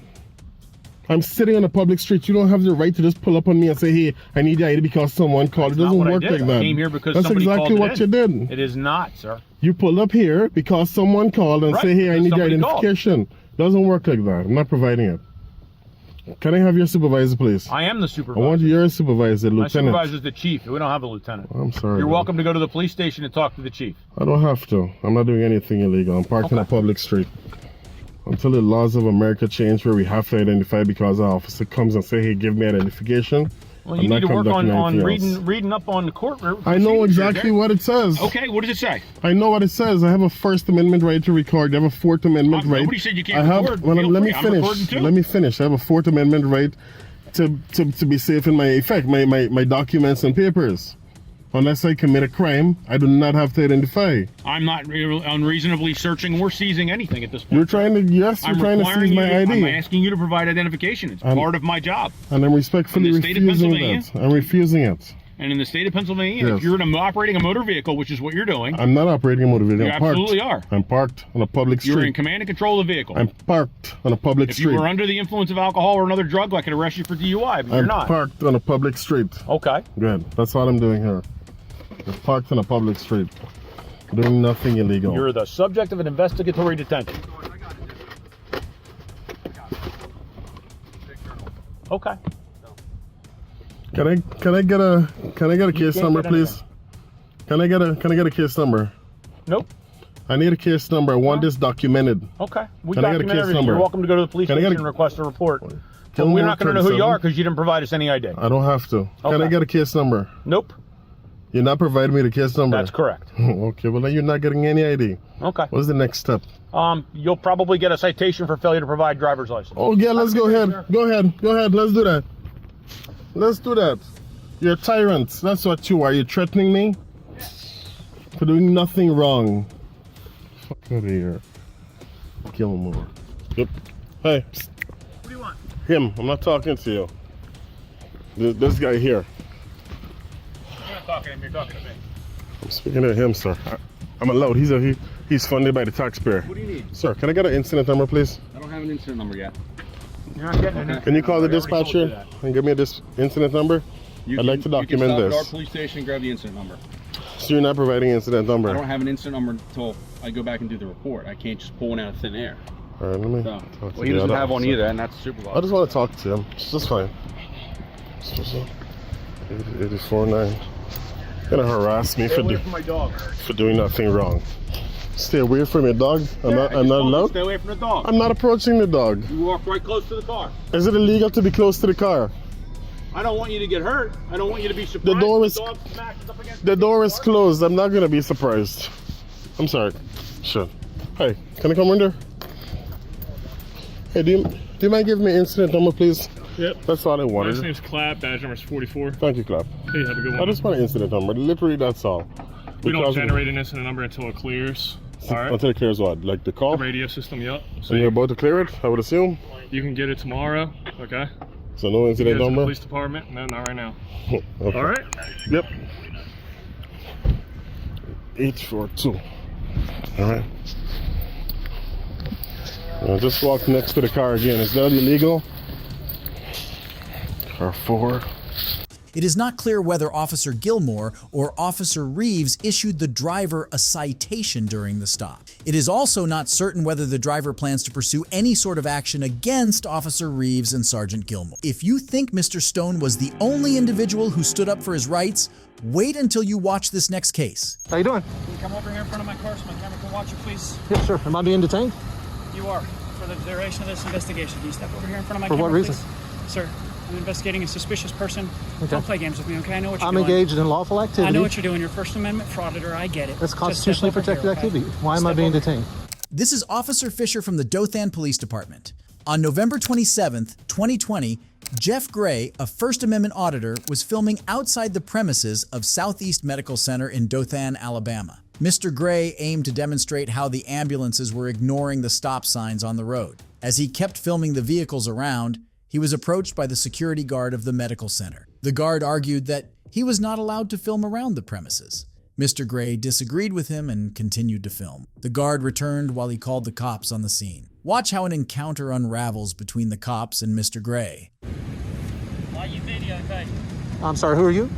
I'm sitting on a public street. You don't have the right to just pull up on me and say, hey, I need the ID because someone called. It doesn't work like that. I came here because That's somebody exactly called what you did. It is not, sir. You pulled up here because someone called and say, hey, I need the identification. Doesn't work like that. I'm not providing it. Can I have your supervisor, please? I am the supervisor. I want your supervisor, lieutenant. My supervisor is the chief. We don't have a lieutenant. I'm sorry. You're welcome to go to the police station and talk to the chief. I don't have to. I'm not doing anything illegal. I'm parked on a public street. Until the laws of America change where we have to identify because an officer comes and say, hey, give me identification. Well, you need to work on reading up on the court. I know exactly what it says. Okay, what does it say? I know what it says. I have a First Amendment right to record. I have a Fourth Amendment right. Nobody said you can't record. Let me finish. Let me finish. I have a Fourth Amendment right to be safe in my documents and papers. Unless I commit a crime, I do not have to identify. I'm not unreasonably searching or seizing anything at this point. You're trying to seize my ID. I'm asking you to provide identification. It's part of my job. And I'm respectfully refusing that. I'm refusing it. And in the state of Pennsylvania, if you're operating a motor vehicle, which is what you're doing. I'm not operating a motor vehicle. You absolutely are. I'm parked on a public street. You're in command and control of the vehicle. I'm parked on a public street. If you were under the influence of alcohol or another drug, I could arrest you for DUI, but you're not. I'm parked on a public street. Okay. Good. That's all I'm doing here. I'm parked on a public street. Doing nothing illegal. You're the subject of an investigatory detention. Okay. Can I get a case number, please? Can I get a case number? Nope. I need a case number. I want this documented. Okay. We Can I get a case number? You're welcome to go to the police station and request a report. But we're not going to know who you are because you didn't provide us any ID. I don't have to. Can I get a case number? Nope. You're not providing me the case number? That's correct. Okay, well then you're not getting any ID. Okay. What's the next step? You'll probably get a citation for failure to provide driver's license. Oh yeah, let's go ahead. Go ahead. Let's do that. Let's do that. You're a tyrant. That's what you are. You're threatening me for doing nothing wrong. Fuck out of here. Gilmore. Yep. Hey. What do you want? Him. I'm not talking to you. This guy here. You're not talking to him. You're talking to me. I'm speaking to him, sir. I'm allowed. He's funded by the taxpayer. What do you need? Sir, can I get an incident number, please? I don't have an incident number yet. You're not getting it. Can you call the dispatcher and give me this incident number? I'd like to document you can stop this. at our police station and grab the incident number. So you're not providing incident number? I don't have an incident number until I go back and do the report. I can't just pull one out of thin air. All right, let me So, talk to well, he doesn't have one either, and that's supervisor. I just want to talk to him. It's just fine. 84-9. You're gonna harass me for doing nothing wrong. Stay away from your dog. I'm not allowed. Stay away from the dog. I'm not approaching the dog. You walk right close to the car. Is it illegal to be close to the car? I don't want you to get hurt. I don't want you to be surprised. The door is closed. I'm not gonna be surprised. I'm sorry. Sure. Hey, can I come under? Hey, do you mind giving me incident number, please? Yep. That's all I wanted. My name's Clap. Badge number is 44. Thank you, Clap. Hey, have a good one. I just want an incident number. Literally, that's all. We don't generate an incident number until it clears. All right. Until it clears what? Like the call? The radio system, yep. So you're about to clear it, I would assume? You can get it tomorrow, okay? So no incident number? The police department? No, not right now. Okay. All right? Yep. 842. All right. I just walked next to the car again. Is that illegal? Car 4. It is not clear whether Officer Gilmore or Officer Reeves issued the driver a citation during the stop. It is also not certain whether the driver plans to pursue any sort of action against Officer Reeves and Sergeant Gilmore. If you think Mr. Stone was the only individual who stood up for his rights, wait until you watch this next case. How you doing? Can you come over here in front of my car so my camera can watch you, please? Yes, sir. Am I being detained? You are. For the duration of this investigation. Can you step over here in front of my camera, camera, what reason? please? Sir, I'm investigating a suspicious person. Okay. Don't play games with me, okay? I know what you're I'm doing. engaged in lawful activity. I know what you're doing. You're First Amendment frauditor. I get it. That's constitutionally protected activity. Why am I being detained? This is Officer Fisher from the Dothan Police Department. On November 27th, 2020, Jeff Gray, a First Amendment auditor, was filming outside the premises of Southeast Medical Center in Dothan, Alabama. Mr. Gray aimed to demonstrate how the ambulances were ignoring the stop signs on the road. As he kept filming the vehicles around, he was approached by the security guard of the medical center. The guard argued that he was not allowed to film around the premises. Mr. Gray disagreed with him and continued to film. The guard returned while he called the cops on the scene. Watch how an encounter unravels between the cops and Mr. Gray. Why you videotaping? I'm sorry, who are you?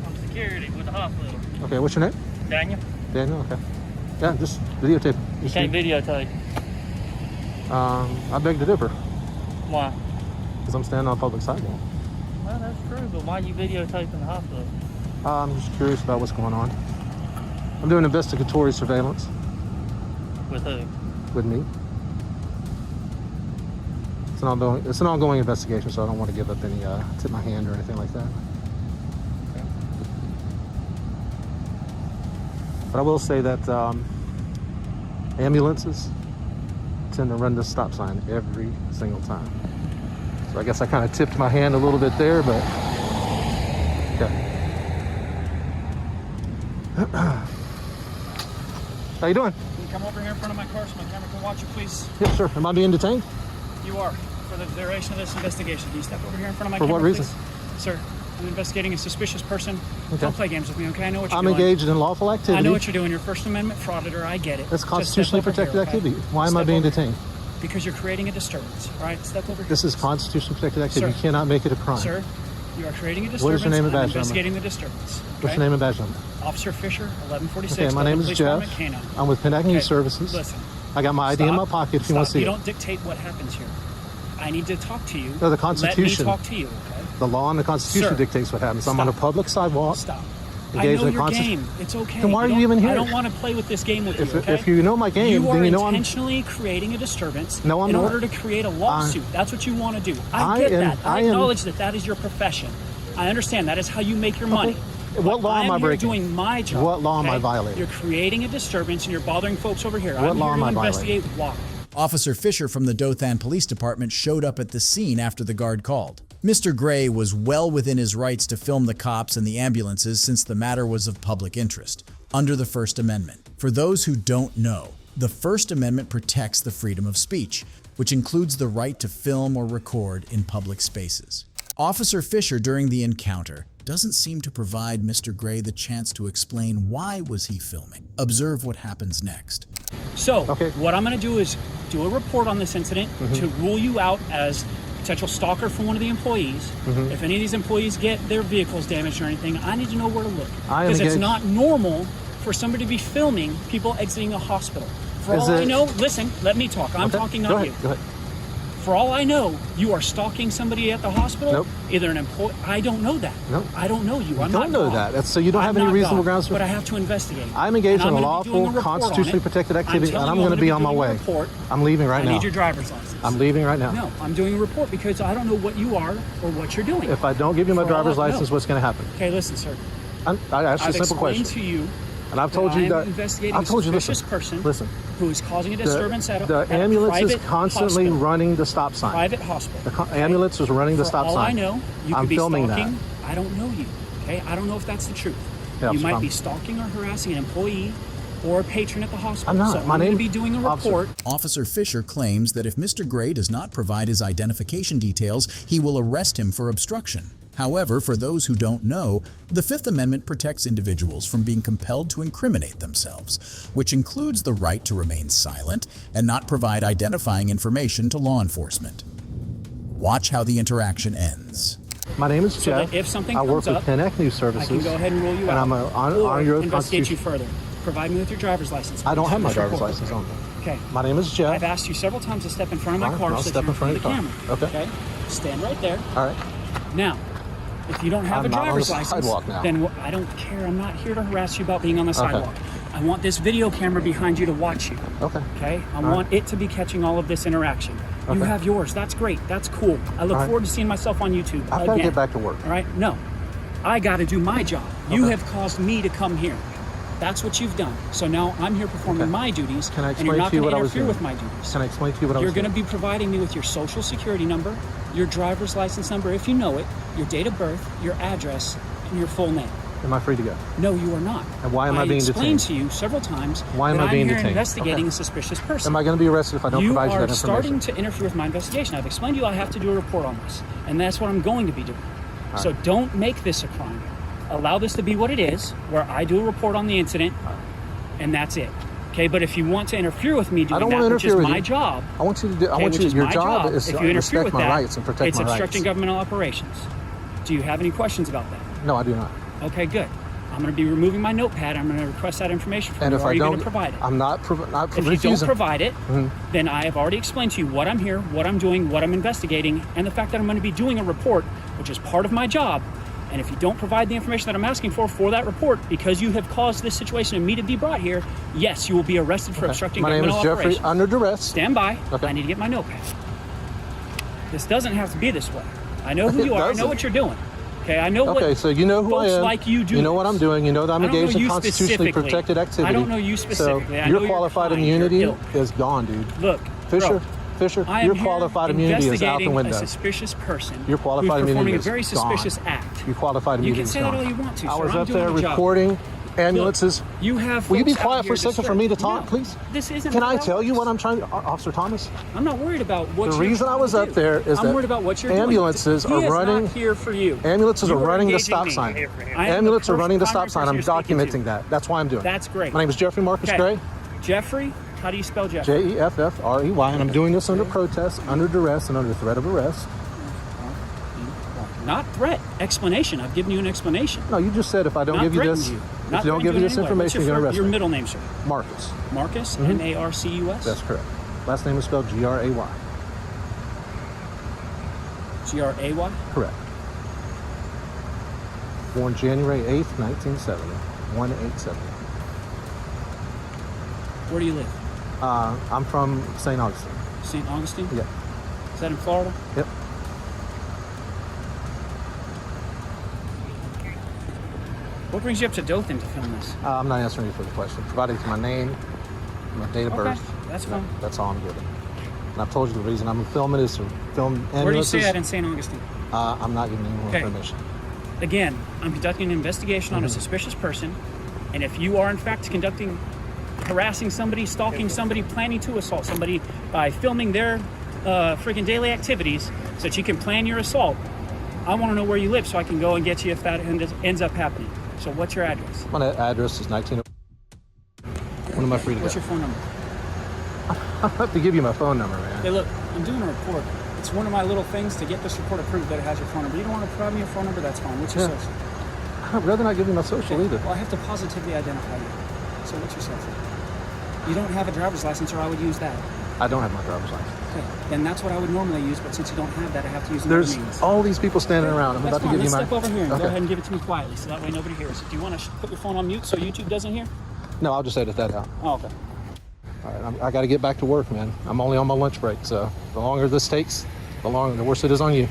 I'm security with the hospital. Okay, what's your name? Daniel? Daniel, okay. Yeah, just videotape. You can't videotape. I beg to differ. Why? Because I'm standing on public sidewalk. Well, that's true, but why you videotaping the hospital? I'm just curious about what's going on. I'm doing investigatory surveillance. With who? With me. It's an ongoing investigation, so I don't want to give up any tip my hand or anything like that. Okay. But I will say that ambulances tend to run this stop sign every single time. So I guess I kind of tipped my hand a little bit there, but yeah. How you doing? Can you come over here in front of my car so my camera can watch you, please? Yes, sir. Am I being detained? You are. For the duration of this investigation. Can you step over here in front of my For camera, what reason? please? Sir, I'm investigating a suspicious person. Okay. Don't play games with me, okay? I know what you're I'm doing. engaged in lawful activity. I know what you're doing. You're First Amendment frauditor. I get it. That's Just constitutionally step over protected here, okay? activity. Why am I Step being over detained? here. Because you're creating a disturbance. All right, step over here. This is constitutionally protected activity. Sir. You cannot make it a crime. Sir, you are creating a disturbance. What is your name and I'm badge number? investigating the disturbance. What's your name and badge number? Officer Fisher, 1146. Okay, my name is Police Jeff. Department, Kano. I'm with Pennac Okay, News Services. Listen. I got my ID in my pocket if you want to see You it. don't dictate what happens here. I need to talk to you. No, the Constitution. Let me talk to you, okay? The law and the Constitution Sir, dictates what happens. I'm on a public sidewalk. Stop. I Engaged know in your Constitution. game. It's okay. Then why are you even here? I don't want to play with this game with you, okay? If you know my game, you are then you know I'm... intentionally creating a disturbance No, I'm in not. order to create a lawsuit. That's what you want to do. I get that. I acknowledge that that is your profession. I understand that is how you make your money. What law am I breaking? I'm doing my job. What law am I okay? violating? You're creating a disturbance and you're bothering folks over here. What I'm law here am to I investigate why. Officer Fisher from the Dothan Police Department showed up at the scene after the guard called. Mr. Gray was well within his rights to film the cops and the ambulances since the matter was of public interest, under the First Amendment. For those who don't know, the First Amendment protects the freedom of speech, which includes the right to film or record in public spaces. Officer Fisher, during the encounter, doesn't seem to provide Mr. Gray the chance to explain why was he filming. Observe what happens next. So, what I'm going to do is do a report on this incident to rule you out as potential stalker from one of the employees. If any of these employees get their vehicles damaged or anything, I need to know where to look. Because it's not normal for somebody to be filming people exiting a hospital. For all I know, listen, let me talk. I'm talking, not you. Go ahead. For all I know, you are stalking somebody at the hospital. Nope. Either an employee. I don't know that. Nope. I don't know you. You I'm don't not know God. that. That's, so you don't have I'm any not reasonable God, grounds for... But I have to investigate. I'm engaged in And a I'm gonna be doing lawful, report on constitutionally it. protected activity, and I'm you going to be on my doing a way. report. I'm leaving right now. I need your driver's license. I'm leaving right now. No, I'm doing a report because I don't know what you are or what you're doing. If I don't give you my For all driver's I know. license, what's going to happen? Okay, listen, sir. I asked you a simple question. I've explained to you And I've told you that. investigating I've told you, a suspicious person listen. who is causing a disturbance at a The ambulance is private constantly hospital. running the stop sign. Private hospital. The ambulance is running the For stop all sign. I know, you I'm could be filming stalking. that. I don't know you. Okay, I don't know if that's the truth. Yeah, you it's might fine. be stalking or harassing an employee or a patron at the hospital. I'm not. So My I'm going name- to be doing a report. Officer Fisher claims that if Mr. Gray does not provide his identification details, he will arrest him for obstruction. However, for those who don't know, the Fifth Amendment protects individuals from being compelled to incriminate themselves, which includes the right to remain silent and not provide identifying information to law enforcement. Watch how the interaction ends. My name is So Jeff. that if something I work comes with up, Pennac News Services. I can go ahead and rule you and out. I'm a or your investigate you Constitution. further. Provide me with your driver's license. I don't have my Please driver's report. license on me. Okay. My name is Jeff. I've asked you several times to step in front of my All right, car I'll so that step you're in front of the your camera. car. Okay. Stand right there. All right. Now, if you don't have I'm a not on the driver's license, sidewalk now. then I don't care. I'm not here to harass you about being on the Okay. sidewalk. I want this video camera behind you to watch you. Okay. Okay? I All want it to be catching all of this interaction. You Okay. have yours. That's great. That's cool. I look All right. forward to seeing myself on YouTube. I've got to again. get back to work. All right? No. I got to do my job. You have caused me to come here. That's what you've done. So now I'm here performing my duties, Can I and you're explain not to you going what to I was interfere doing? with my duties. Can I explain to you what I was You're going to doing? be providing me with your social security number, your driver's license number, if you know it, your date of birth, your address, and your full name. Am I free to go? No, you are not. And why am I being explained detained? to you several times Why am that I being I'm here detained? investigating Okay. a suspicious person. Am I going to be arrested if I don't provide you that You are information? starting to interfere with my investigation. I've explained to you I have to do a report on this, and that's what I'm going to be doing. All So right. don't make this a crime. Allow this to be what it is, where I do a report on the incident, and that's it. Okay, but if you want to interfere with me I doing don't want that, to which is interfere with my you. job, I want you to do. I okay, want which you. is Your my job is if to you interfere respect with my that, rights and protect it's my obstructing rights. governmental operations. Do you have any questions about that? No, I do not. Okay, good. I'm going to be removing my notepad. I'm going to request that information from And you. if Are I you going don't to provide it? I'm not. Not If you don't refusing. provide it, Mhm. then I have already explained to you what I'm here, what I'm doing, what I'm investigating, and the fact that I'm going to be doing a report, which is part of my job. And if you don't provide the information that I'm asking for that report, because you have caused this situation and me to be brought here, yes, you will be arrested for obstructing My name is governmental Jeffrey. operations. Under duress. Stand by. Okay. I need to get my notepad. This doesn't have to be this way. I know who It you are. I know doesn't. what you're doing. Okay, I know what Okay, so you know who I folks am. like you do. You know what I'm doing. You know that I'm I don't know engaged in you constitutionally specifically. protected activity. I don't know you specifically. So I know your you're qualified kind, you're immunity ill. is gone, dude. Look, Fisher. bro, Fisher, I am your here qualified immunity is out the investigating window. a suspicious person Your qualified who's immunity performing a is very suspicious gone. act. Your qualified You immunity can is say that gone. all you want to, I sir. was I'm up doing there my job. recording ambulances. Look, you have Will you be folks out quiet for here a second for me to talk, No, please? This isn't Can I about tell you us. what I'm trying to, Officer Thomas? I'm not worried about what The you're reason I trying was to up do. there is I'm that worried about what you're ambulances doing. are running. He is not here for you. Ambulances You are running the engaging stop me. sign. I am the Ambulances are running the primary stop sign. I'm person you're speaking to. documenting that. That's why I'm doing it. That's great. My name is Jeffrey Marcus Okay. Gray. Jeffrey, how do you spell Jeffrey? Jeffrey, and I'm doing this under protest, under duress, and under threat of arrest. Not threat. Explanation. I've given you an explanation. No, you just said if I don't Not give you threatened this, you. if Not you don't give threatened you this in any way. information, What's you're going to arrest your me. middle name, sir? Marcus. Marcus, Mhm. M-A-R-C-U-S? That's correct. Last name is spelled G-R-A-Y. G-R-A-Y? Correct. Born January 8th, 1970. 1870. Where do you live? I'm from St. Augustine. St. Augustine? Yeah. Is that in Florida? Yep. What brings you up to Dothan to film this? I'm not answering you for the question. Provided my name, my date of Okay, birth. that's fine. That's all I'm giving. And I've told you the reason I'm filming is to film ambulances. Where do you say that in St. Augustine? I'm not giving any more Okay. information. Again, I'm conducting an investigation on a suspicious person, and if you are in fact harassing somebody, stalking somebody, planning to assault somebody by filming their freaking daily activities so that you can plan your assault, I want to know where you live so I can go and get you if that ends up happening. So what's your address? My address is 19. When am I free to What's go? your phone number? I have to give you my phone number, man. Hey, look, I'm doing a report. It's one of my little things to get this report approved that it has your phone number. You don't want to provide me your phone number? That's fine. What's your Yeah. social? I'd rather not give you my social either. Well, I have to positively identify you. So what's your social? You don't have a driver's license, or I would use that. I don't have my driver's license. Okay, then that's what I would normally use, but since you don't have that, I have to use another There's means. all these people standing around. I'm That's about to fine. give you Let's my. step over here and Okay. go ahead and give it to me quietly, so that way nobody hears. Do you want to put your phone on mute so YouTube doesn't hear? No, I'll just edit that out. Oh, okay. All right, I got to get back to work, man. I'm only on my lunch break, so the longer this takes, the worse it is on you.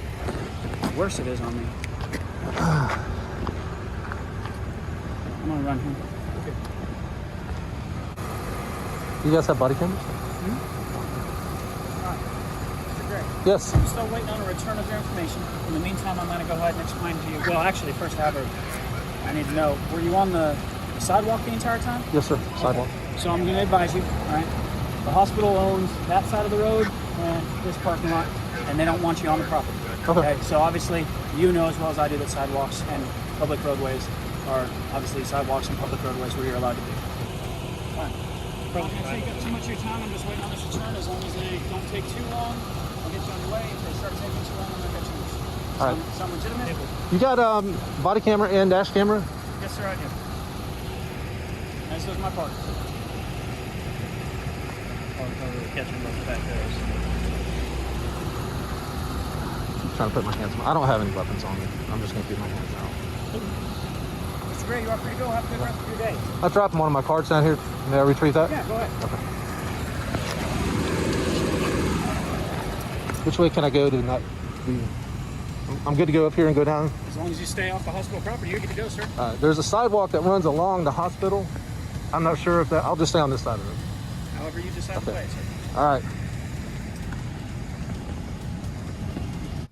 The worse it is on me. I'm gonna run here. You guys have body cameras? Yes. I'm still waiting on a return of your information. In the meantime, I'm going to go ahead and explain to you. Well, actually, first I need to know, were you on the sidewalk the entire time? Yes, sir. Sidewalk. So I'm going to advise you, all right? The hospital owns that side of the road and this parking lot, and they don't want you on the property. Okay. So obviously, you know as well as I do that sidewalks and public roadways are obviously sidewalks and public roadways where you're allowed to be. Fine. I'm not going to take up too much of your time. I'm just waiting on this return. As long as they don't take too long, I'll get you underway. If they start taking too long, I'm going to get you loose. All right. Sound legitimate? You got body camera and dash camera? Yes, sir, I do. This is my part. I'm trying to put my hands on. I don't have any weapons on me. I'm just going to keep my hands out. Mr. Gray, you are free to go. Have a good rest of your day. I dropped one of my cards down here. May I retrieve that? Yeah, go ahead. Okay. Which way can I go to not be... I'm good to go up here and go down? As long as you stay off the hospital property, you're good to go, sir. There's a sidewalk that runs along the hospital. I'm not sure if that, I'll just stay on this side of it. However you decide to play, sir. All right.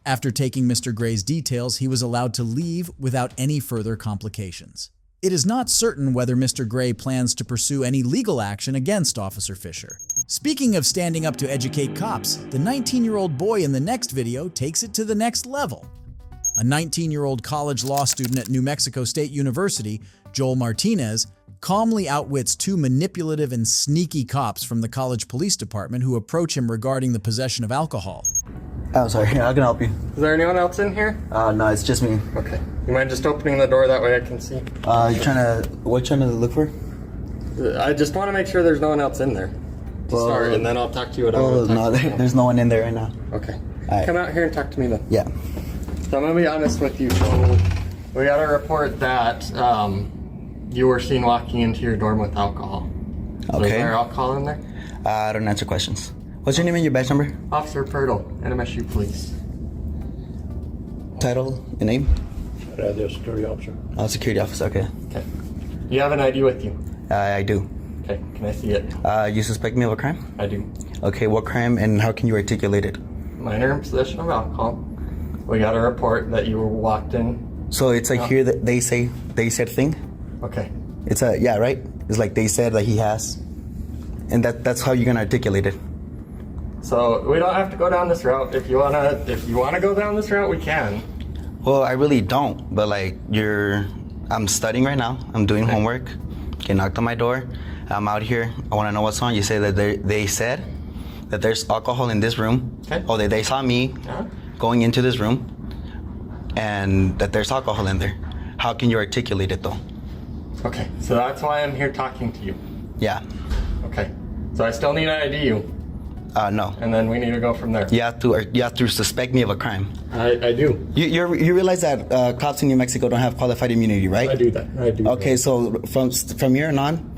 After taking Mr. Gray's details, he was allowed to leave without any further complications. It is not certain whether Mr. Gray plans to pursue any legal action against Officer Fisher. Speaking of standing up to educate cops, the 19-year-old boy in the next video takes it to the next level. A 19-year-old college law student at New Mexico State University, Joel Martinez, calmly outwits two manipulative and sneaky cops from the college police department who approach him regarding the possession of alcohol. Oh, sorry. I can help you. Is there anyone else in here? No, it's just me. Okay. You mind just opening the door that way I can see? What you trying to look for? I just want to make sure there's no one else in there to start, and then I'll talk to you about Oh, no, there's no one in there right now. Okay. All right. Come out here and talk to me then. Yeah. So I'm going to be honest with you. So we got a report that you were seen walking into your dorm with alcohol. So Okay. is there alcohol in there? I don't answer questions. What's your name and your badge number? Officer Purtle, NMSU Police. Title and name? The security officer. Oh, security officer, okay. Okay. You have an ID with you? I do. Okay, can I see it? You suspect me of a crime? I do. Okay, what crime and how can you articulate it? Minor in possession of alcohol. We got a report that you were walked in. So it's like here that they said thing? Okay. It's yeah, right? It's like they said that he has. And that's how you're gonna articulate it. So we don't have to go down this route. If you wanna go down this route, we can. Well, I really don't, but like I'm studying right now. I'm doing homework. Get knocked on my door. I'm out here. I want to know what's on. You say that they said that there's alcohol in this room. Okay. Oh, they saw me going into this room, and that there's alcohol in there. How can you articulate it though? Okay, so that's why I'm here talking to you. Yeah. Okay. So I still need to ID you. No. And then we need to go from there. You have to suspect me of a crime. I do. You realize that cops in New Mexico don't have qualified immunity, right? I do that. I do. Okay, so from here on,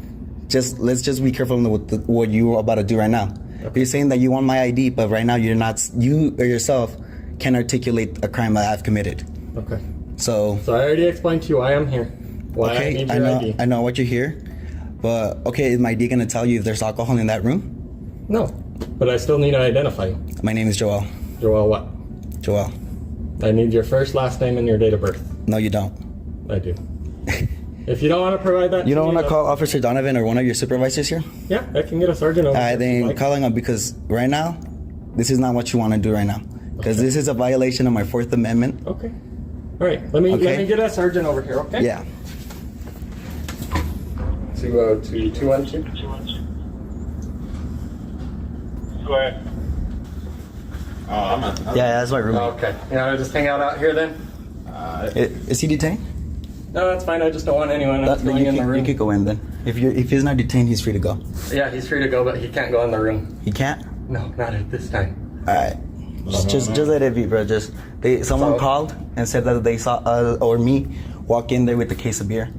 let's just be careful with what you're about to do right now. Okay. You're saying that you want my ID, but right now you or yourself can articulate a crime that I've committed. Okay. So I already explained to you why I'm here. Why I need your ID. I know what you're here, but okay, is my ID gonna tell you if there's alcohol in that room? No, but I still need to identify you. My name is Joel. Joel what? Joel. I need your first, last name, and your date of birth. No, you don't. I do. If you don't want to provide that, you don't want to call Officer Donovan or one of your supervisors here? Yeah, I can get a sergeant over. Then calling him because right now, this is not what you want to do right now. Because this is a violation of my 4th Amendment. Okay. All right. Let me get a sergeant over here. Okay. Yeah. 202-212. Go ahead. I'm not. Yeah, that's my room. Okay. You want to just hang out here then? Is he detained? No, that's fine. I just don't want anyone else going in the room. You could go in then. If he's not detained, he's free to go. Yeah, he's free to go, but he can't go in the room. He can't? No, not at this time. All right. Just let it be, bro. Someone called and said that they saw or me walk in there with a case of beer,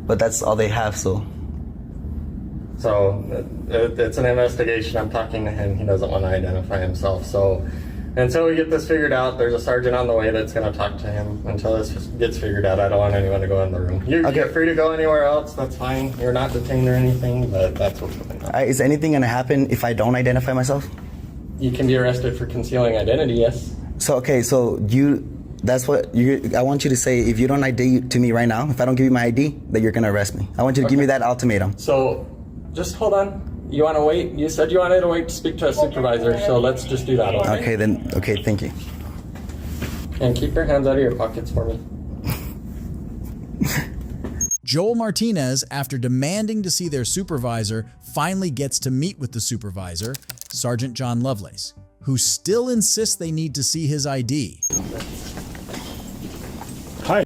but that's all they have. So it's an investigation. I'm talking to him. He doesn't want to identify himself. So until we get this figured out, there's a sergeant on the way that's going to talk to him. Until this gets figured out, I don't want anyone to go in the room. You're free to go anywhere else. That's fine. You're not detained or anything, but that's what's going on. Is anything going to happen if I don't identify myself? You can be arrested for concealing identity, yes. So that's what I want you to say. If you don't ID to me right now, if I don't give you my ID, that you're going to arrest me. I want you to give me that ultimatum. So just hold on. You want to wait? You said you wanted to wait to speak to a supervisor, so let's just do that. Okay, thank you. And keep your hands out of your pockets for me. Joel Martinez, after demanding to see their supervisor, finally gets to meet with the supervisor, Sergeant John Lovelace, who still insists they need to see his ID. Hi.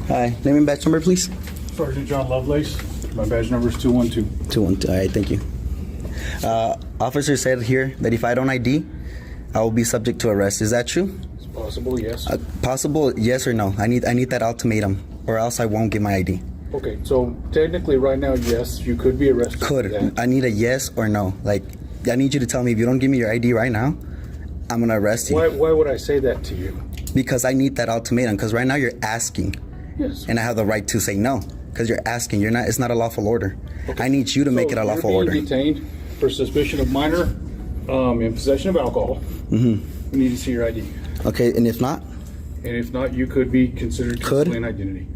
Hi. Name and badge number, please. Sergeant John Lovelace. My badge number is 212. 212. All right, thank you. Officer said here that if I don't ID, I will be subject to arrest. Is that true? It's possible, yes. Possible, yes or no? I need that ultimatum, or else I won't get my ID. Okay, so technically right now, yes, you could be arrested. I need a yes or no. Like, I need you to tell me if you don't give me your ID right now, I'm gonna arrest you. Why would I say that to you? Because I need that ultimatum. Because right now you're asking, yes, and I have the right to say no. because you're asking. You're not. It's not a lawful order. Okay. I need you to make it a lawful order. You're being detained for suspicion of minor in possession of alcohol. We need to see your ID. Okay, and if not? And if not, you could be considered concealing identity.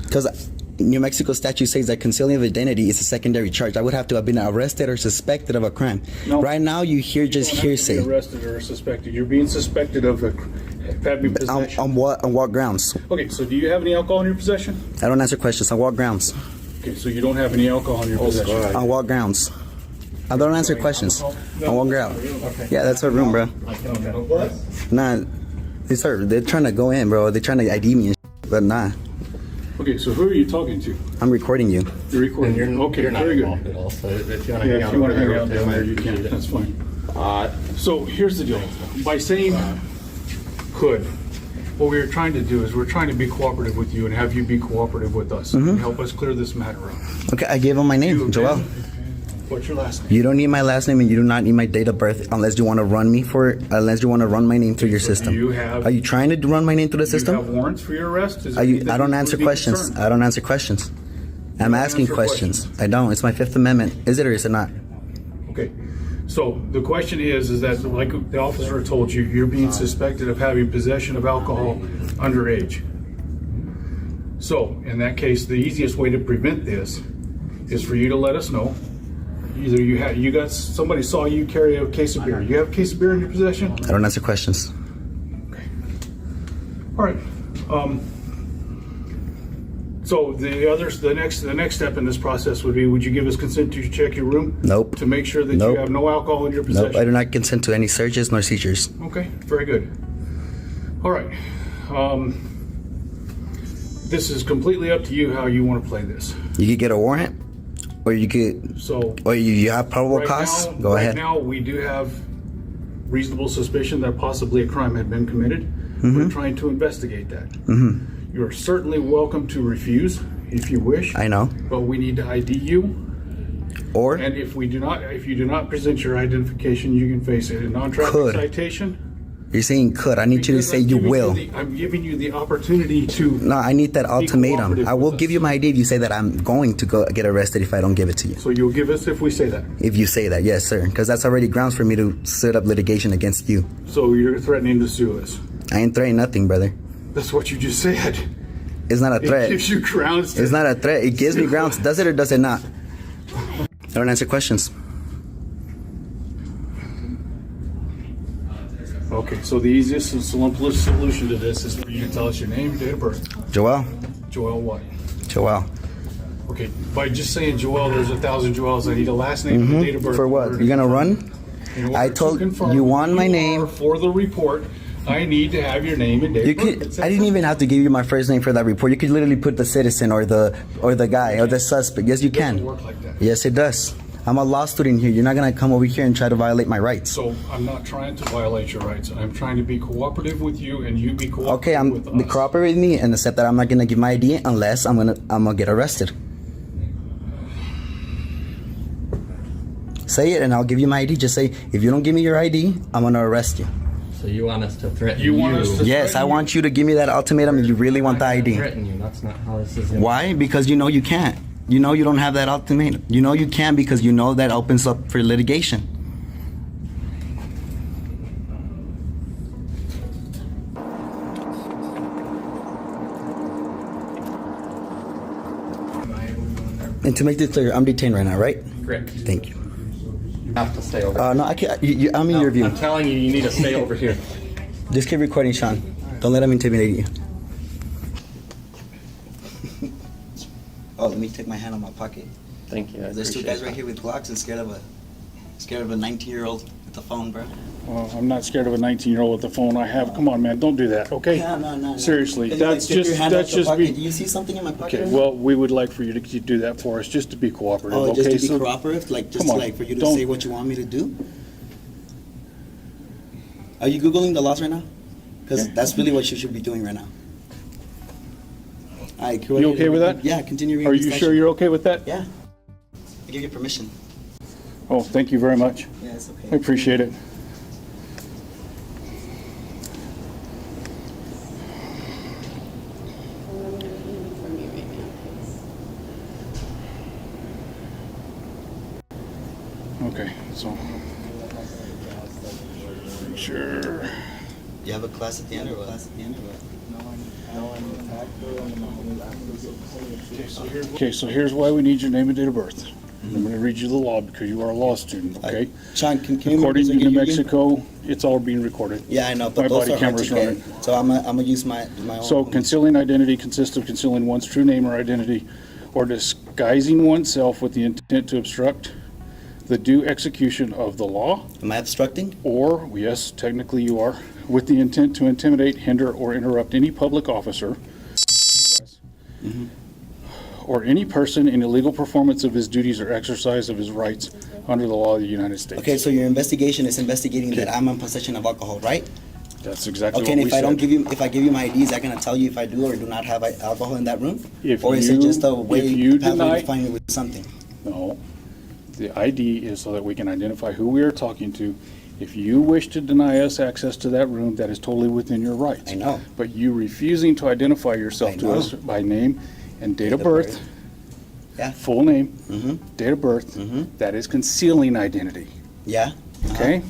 Because New Mexico statute says that concealing of identity is a secondary charge. I would have to have been arrested or suspected of a crime. No, right now, you hear just hearsay. You're arrested or suspected. You're being suspected of having possession. On what grounds? Okay, so do you have any alcohol in your possession? I don't answer questions. On what grounds? Okay, so you don't have any alcohol in your possession. On what grounds? I don't answer questions. On what ground? Okay. Yeah, that's our room, bro. Nah, they're trying to go in, bro. They're trying to ID me and shit, but nah. Okay, so who are you talking to? I'm recording you. You're recording. You're not very involved good. at all, so if you want to Yeah, hang if out you want to over hang out there, down there, you can. That's fine. So here's the deal. By saying could, what we're trying to do is we're trying to be cooperative with you and have you be cooperative with us and help us clear this matter up. Okay, I gave him my name, Joel. What's your last name? You don't need my last name and you do not need my date of birth unless you want to run me for it, unless you want to run my name through your system. Are you trying to run my name through the system? You have warrants for your arrest? I don't answer questions. I don't answer questions. I'm asking questions. I don't. It's my Fifth Amendment. Is it or is it not? Okay. So the question is that like the officer told you, you're being suspected of having possession of alcohol underage. So in that case, the easiest way to prevent this is for you to let us know. Either somebody saw you carry a case of beer. You have a case of beer in your possession? I don't answer questions. Okay. All right. So the next step in this process would be, would you give us consent to check your room? Nope. To make sure that you have no alcohol in your possession? Nope, I do not consent to any searches nor seizures. Okay, very good. All right. This is completely up to you how you want to play this. You could get a warrant, or you could, or you have probable cause. Go ahead. Right now, we do have reasonable suspicion that possibly a crime had been committed. We're trying to investigate that. You're certainly welcome to refuse if you wish. I know. But we need to ID you. And if you do not present your identification, you can face a non-traffic citation. You're saying could. I need you to say you will. I'm giving you the opportunity to. No, I need that ultimatum. I will give you my ID if you say that I'm going to go get arrested if I don't give it to you. So you'll give us if we say that? If you say that, yes, sir. Because that's already grounds for me to set up litigation against you. So you're threatening to sue us? I ain't threatening nothing, brother. That's what you just said. It's not a threat. It gives you grounds. It's not a threat. It gives me grounds. Does it or does it not? I don't answer questions. Okay, so the easiest and simplest solution to this is for you to tell us your name, date of birth. Joel. Joel what? Joel. Okay, by just saying Joel, there's 1,000 Joels. I need a last name and a date of birth. For what? You're gonna run? I told you want my name. For the report, I need to have your name and date of birth. I didn't even have to give you my first name for that report. You could literally put the citizen or the guy or the suspect. Yes, you can. It doesn't work like that. Yes, it does. I'm a law student here. You're not gonna come over here and try to violate my rights. So I'm not trying to violate your rights. I'm trying to be cooperative with you, and you be cooperative with us. Okay, cooperate with me and accept that I'm not gonna give my ID unless I'm gonna get arrested. Say it, and I'll give you my ID. Just say, if you don't give me your ID, I'm gonna arrest you. So you want us to threaten you? Yes, I want you to give me that ultimatum if you really want the ID. Threaten you. That's not how this is. Why? Because you know you can't. You know you don't have that ultimatum. You know you can because you know that opens up for litigation. And to make this clear, I'm detained right now, right? Correct. Thank you. You have to stay over. No, I can't. I'm in your view. I'm telling you, you need to stay over here. Just keep recording, Sean. Don't let him intimidate you. Oh, let me take my hand on my pocket. Thank you. There's two guys right here with Glocks and scared of a 19-year-old with the phone, bro. Well, I'm not scared of a 19-year-old with the phone. Come on, man, don't do that, okay? No. Seriously, that's Do you see something in my pocket? Okay, well, we would like for you to do that for us, just to be cooperative. Oh, okay? just to be cooperative, for you to say what you want me to do. Are you googling the laws right now? Because that's really what you should be doing right now. All right, you okay with that? Yeah, continue reading. Are you sure you're okay with that? Yeah. I give you permission. Oh, thank you very much. Yeah, it's okay. I appreciate it. Sure. You have a class at the end or what? Okay, so here's why we need your name and date of birth. I'm going to read you the law because you are a law student, okay? Sean, can you According to New Mexico, it's all being recorded. Yeah, I know, but my those body are hard camera's to get. running. So I'm gonna use my own. So concealing identity consists of concealing one's true name or identity or disguising oneself with the intent to obstruct the due execution of the law. Am I obstructing? Or, yes, technically you are, with the intent to intimidate, hinder, or interrupt any public officer or any person in illegal performance of his duties or exercise of his rights under the law of the United States. Okay, so your investigation is investigating that I'm in possession of alcohol, right? That's exactly okay, what and we if I don't said. give you, if I give you my IDs, I'm gonna tell you if I do or do not have alcohol in that room, or is you- it just a way if you pathway deny- to find me with something? No, the ID is so that we can identify who we are talking to. If you wish to deny us access to that room, that is totally within your rights. I know. But you refusing to identify yourself to us by name and date of birth, full name, date of birth, that is concealing identity. Yeah. Okay?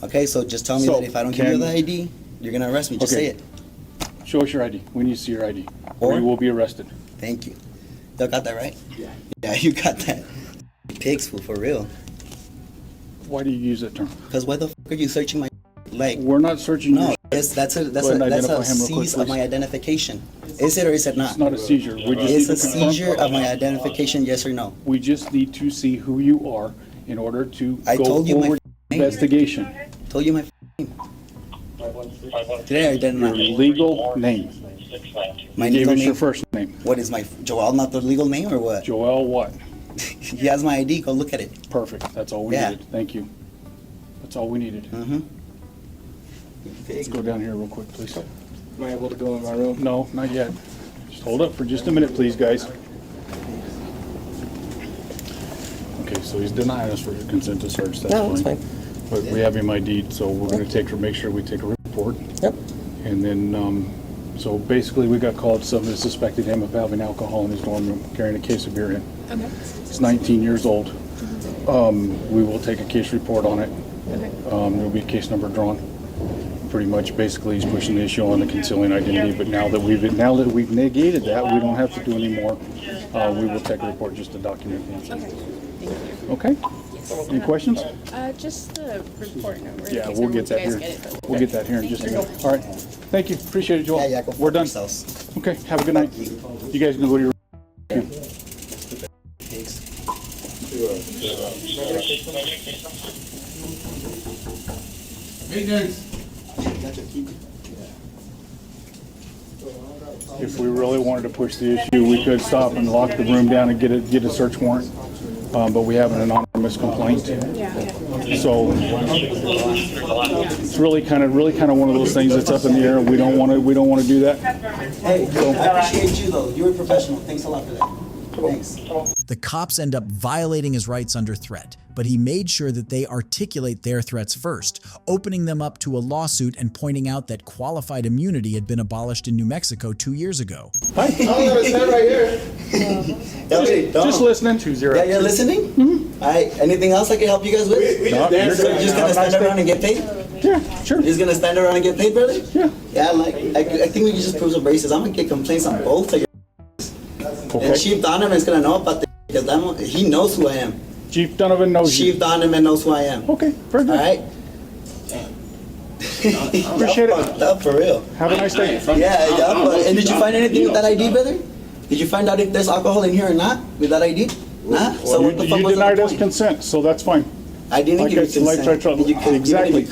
Okay, so just tell me So, that if I don't give you can- the ID, you're gonna arrest me. Just Okay. say it. Show us your ID. We need to see your ID. Or you will be arrested. Thank you. You got that right? Yeah. Yeah, you got that. Pigs, fool, for real. Why do you use that term? Because why the f are you searching my leg? We're not searching No, your that's a Go ahead and identify him real quick, seize of please. my identification. Is it or is it not? It's not a seizure. We just It's need a to confirm- seizure of my identification, yes or no? We just need to see who you are in order to I go told you my forward name. investigation. Told you my name. Today I didn't Your legal name. My You gave legal us your name? first name. What is my Joel? Not the legal name or what? Joel what? He has my ID. Go look at it. Perfect. That's all we Yeah. needed. Thank you. That's all we needed. Let's go down here real quick, please. Am I able to go in my room? No, not yet. Just hold up for just a minute, please, guys. Okay, so he's denying us for consent to search. That's No, that's fine. But we have him ID'd, so we're going to make sure we take a report. Yep. And then, so basically, we got called, somebody suspected him of having alcohol in his dorm room, carrying a case of beer in. Okay. He's 19 years old. We will take a case report on it. There'll be a case number drawn. Pretty much, basically, he's pushing the issue on the concealing identity. But now that we've negated that, we don't have to do any more. We will take a report just to document the incident. Okay. Any questions? Just the report number. in Yeah, case we'll get you that guys here. get it, but We'll get that here in just a minute. All right. Thank you. Appreciate it, Joel. Yeah, go We're done. yourselves. Okay. Have a good night. You guys can go to your. Thank you. If we really wanted to push the issue, we could stop and lock the room down and get a search warrant. But we have an anonymous complaint. So it's really kind of one of those things that's up in the air. We don't want to do that. Hey, I appreciate you though. You were professional. Thanks a lot for that. Thanks. The cops end up violating his rights under threat, but he made sure that they articulate their threats first, opening them up to a lawsuit and pointing out that qualified immunity had been abolished in New Mexico 2 years ago. Hi. I'm gonna stand right here. Just listening. 2-0. Yeah, you're listening? All right. Anything else I can help you guys with? No, you're So good. you're just gonna stand around and get paid? Yeah, sure. You're just gonna stand around and get paid, brother? Yeah. Yeah, I think we can just prove some braces. I'm gonna get complaints on both of you. Okay. And Chief Donovan's gonna know about this because he knows who I am. Chief Donovan knows you. Chief Donovan knows who I am. Okay, very good. All right. Appreciate it. Fucked up for real. Have a nice day. Yeah. And did you find anything with that ID, brother? Did you find out if there's alcohol in here or not with that ID? Nah. So what the fuck You was the denied us point? consent, so that's fine. I didn't give you consent. Exactly.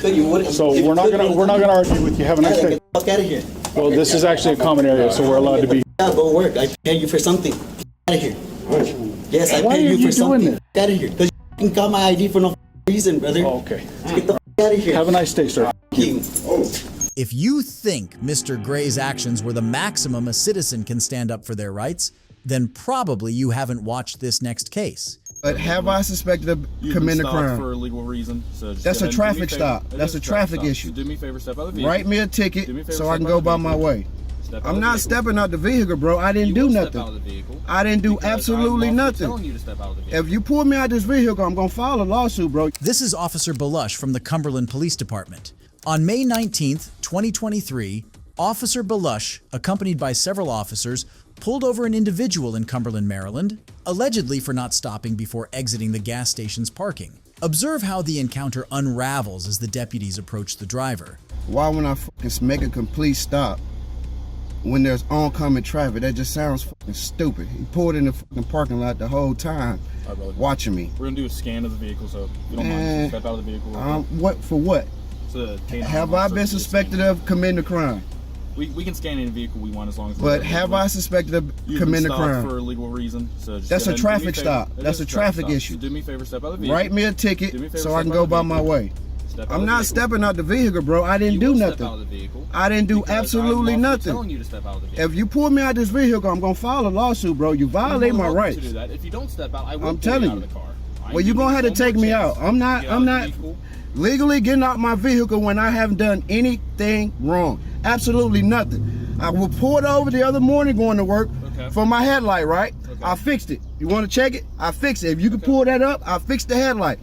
So we're not gonna argue with you. Have a nice day. Get the fuck out of here. Well, this is actually a common area, so we're allowed to be. Yeah, go work. I paid you for something. Get out of here. Yes, I Why paid are you you for something. doing Get out of here. Because you got my ID for no reason, brother. Okay. Get the fuck out of here. Have a nice day, sir. If you think Mr. Gray's actions were the maximum a citizen can stand up for their rights, then probably you haven't watched this next case. But have I suspected of committing a crime? For a legal reason. So just That's go a ahead and do me traffic favor. stop. It That's is a traffic stop. issue. So do me a favor, step out of the vehicle. Write me a Do me a ticket favor, so step I can out go of the by my vehicle. way. Step out I'm of the not vehicle. stepping out the vehicle, bro. I didn't You do will step nothing. out of the vehicle I didn't do because I'm absolutely lawfully nothing. telling you to step out of the vehicle. If you pull me out this vehicle, I'm gonna file a lawsuit, bro. This is Officer Belush from the Cumberland Police Department. On May 19th, 2023, Officer Belush, accompanied by several officers, pulled over an individual in Cumberland, Maryland, allegedly for not stopping before exiting the gas station's parking. Observe how the encounter unravels as the deputies approach the driver. Why when I fucking make a complete stop when there's oncoming traffic? That just sounds fucking stupid. He pulled in the fucking parking lot the whole time, watching me. We're gonna do a scan of the vehicle, so if you don't mind, just step out of the vehicle. What for what? Have I been suspected of committing a crime? We can scan any vehicle we want as long as. But have I suspected of committing a crime? For a legal reason. So just that's a traffic stop. That's a traffic issue. So do me a favor, step out of the vehicle. Write me a ticket so I can go by my way. I'm not stepping out the vehicle, bro. I didn't do nothing. I didn't do absolutely nothing. Telling you to step out of the vehicle. If you pull me out this vehicle, I'm gonna file a lawsuit, bro. You violate my rights. To do that. If you don't step out, I will I'm telling out of the car. Well, you're gonna have to take me out. I'm not legally getting out my vehicle when I haven't done anything wrong. Absolutely nothing. I was pulled over the other morning going to work for my headlight, right? I fixed it. You want to check it? I fixed it. If you can pull that up, I fixed the headlight.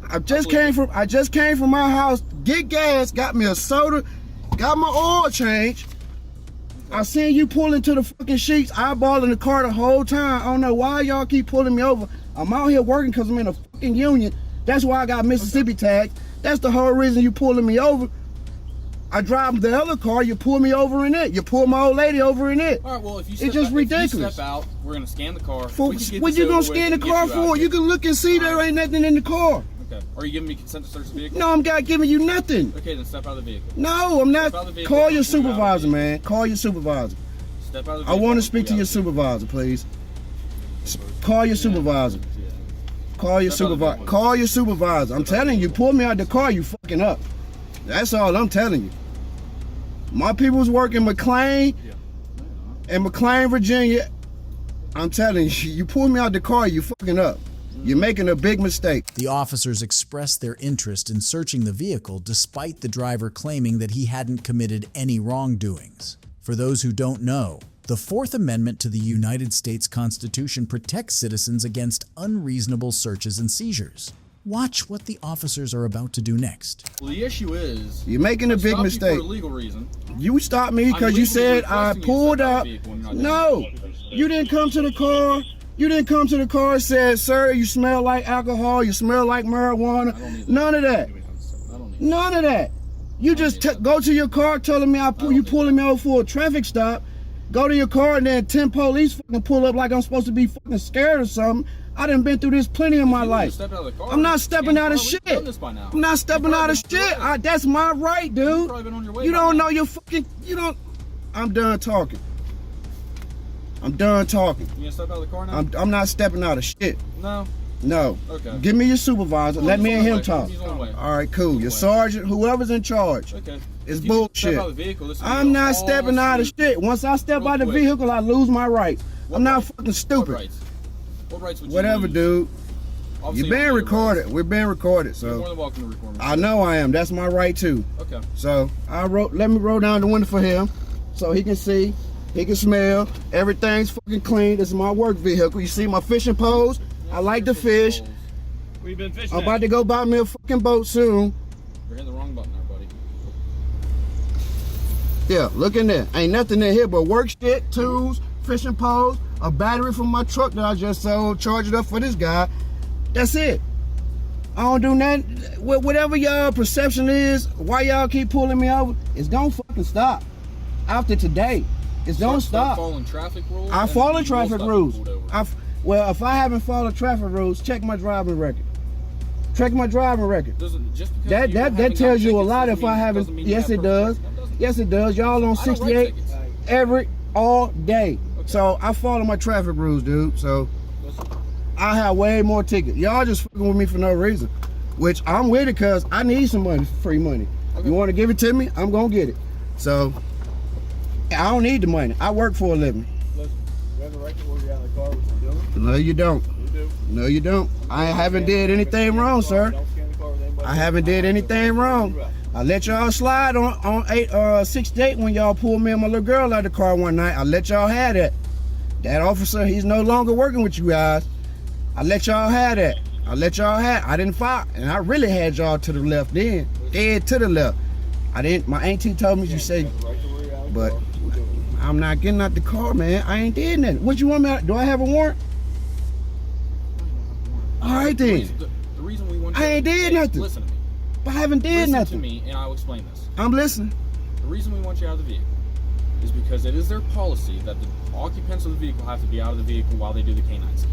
I just came from my house, get gas, got me a soda, got my oil change. I seen you pulling to the fucking sheets, eyeballing the car the whole time. I don't know why y'all keep pulling me over. I'm out here working because I'm in a fucking union. That's why I got Mississippi tags. That's the whole reason you pulling me over. I drive the other car, you pull me over in it. You pull my old lady over in it. All right, well, if you it's just ridiculous. If you step out, we're going to scan the car. What you going to scan the car for? You can look and see there ain't nothing in the car. Okay. Are you giving me consent to search the vehicle? No, I'm not giving you nothing. Okay, then step out of the vehicle. No, I'm not. Call your supervisor, man. Call your supervisor. Step out of the vehicle. I want to speak to your supervisor, please. Call your supervisor. Call your supervisor. Call your supervisor. I'm telling you, pull me out the car, you fucking up. That's all I'm telling you. My people's work in McLean and McLean, Virginia. I'm telling you, you pull me out the car, you fucking up. You're making a big mistake. The officers expressed their interest in searching the vehicle despite the driver claiming that he hadn't committed any wrongdoings. For those who don't know, the Fourth Amendment to the United States Constitution protects citizens against unreasonable searches and seizures. Watch what the officers are about to do next. Well, the issue is you're making a big mistake. For a legal reason. You stopped me because you said I pulled up. No, you didn't come to the car. You didn't come to the car and said, "Sir, you smell like alcohol. You smell like marijuana." None of that. None of that. You just go to your car telling me you pulling me over for a traffic stop. Go to your car and then 10 police fucking pull up like I'm supposed to be fucking scared or something. I done been through this plenty in my life. I'm not stepping out of shit. I'm not stepping out of shit. That's my right, dude. You don't know your fucking, I'm done talking. I'm done talking. You gonna step out of the car now? I'm not stepping out of shit. No? No. Okay. Give me your supervisor. Let me and him talk. All right, cool. Your sergeant, whoever's in charge. Okay. It's bullshit. I'm not stepping out of shit. Once I step out of the vehicle, I lose my rights. I'm not fucking stupid. What rights would you whatever, lose? dude. Obviously, You're being recorded. We're being recorded, so. You're more than welcome to record me. I know I am. That's my right too. Okay. So let me roll down the window for him, so he can see, he can smell. Everything's fucking clean. This is my work vehicle. You see my fishing poles? I like to fish. We've been fishing. I'm about to go buy me a fucking boat soon. You're hitting the wrong button there, buddy. Yeah, look in there. Ain't nothing in here but work shit, tools, fishing poles, a battery from my truck that I just sold, charge it up for this guy. That's it. I don't do nothing. Whatever y'all perception is, why y'all keep pulling me over, it's gonna fucking stop. After today, it's gonna stop. Following traffic rules? I follow traffic rules. Well, if I haven't followed traffic rules, check my driving record. Check my driving record. That tells you a lot if I haven't. Yes, it does. Yes, it does. Y'all on 68 all day. So I follow my traffic rules, dude. So I have way more tickets. Y'all just fucking with me for no reason. Which I'm with it because I need some money, free money. You want to give it to me? I'm going to get it. So I don't need the money. I work for a living. You have a record where you're out of the car, what you're doing? No, you don't. You do. No, you don't. I haven't did anything wrong, sir. I haven't did anything wrong. I let y'all slide on 68 when y'all pulled me and my little girl out of the car one night. I let y'all have that. That officer, he's no longer working with you guys. I let y'all have that. I let y'all have. I didn't fight, and I really had y'all to the left then. Dead to the left. I didn't. My auntie told me, she said, but I'm not getting out the car, man. I ain't did nothing. What you want me to, do I have a warrant? All right then. The reason we want you I ain't did nothing. Listen to me. But I haven't did Listen nothing. to me, and I'll explain this. I'm listening. The reason we want you out of the vehicle is because it is their policy that the occupants of the vehicle have to be out of the vehicle while they do the canine scan.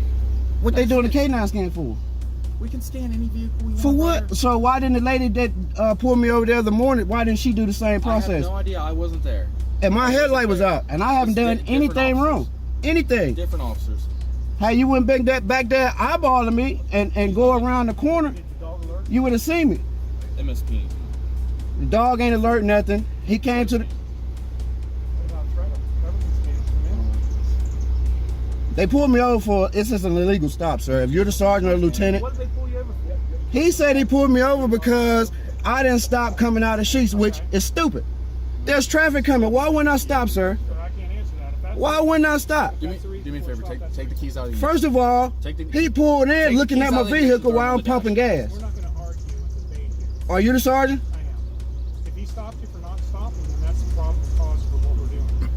What they doing the K9 scan for? We can scan any vehicle we want. For what? brother. So why didn't the lady that pulled me over the other morning, why didn't she do the same I process? have no idea. I wasn't there. And my headlight was out, and I haven't done anything wrong. Anything. Different officers. How you wouldn't been back there eyeballing me and go around the corner, you would have seen me. MSP. The dog ain't alert nothing. He came to the... They pulled me over for, it's just an illegal stop, sir. If you're the sergeant or lieutenant. What did they pull you over for? He said he pulled me over because I didn't stop coming out of Sheets, which is stupid. There's traffic coming. Why wouldn't I stop, sir? I can't answer that. Why wouldn't I stop? Do me a favor. Take the keys out of your First of all, he pulled in looking at my vehicle while I'm pumping gas. We're not going to argue with the date. Are you the sergeant? I am. If he stopped you for not stopping, then that's the problem cause for what we're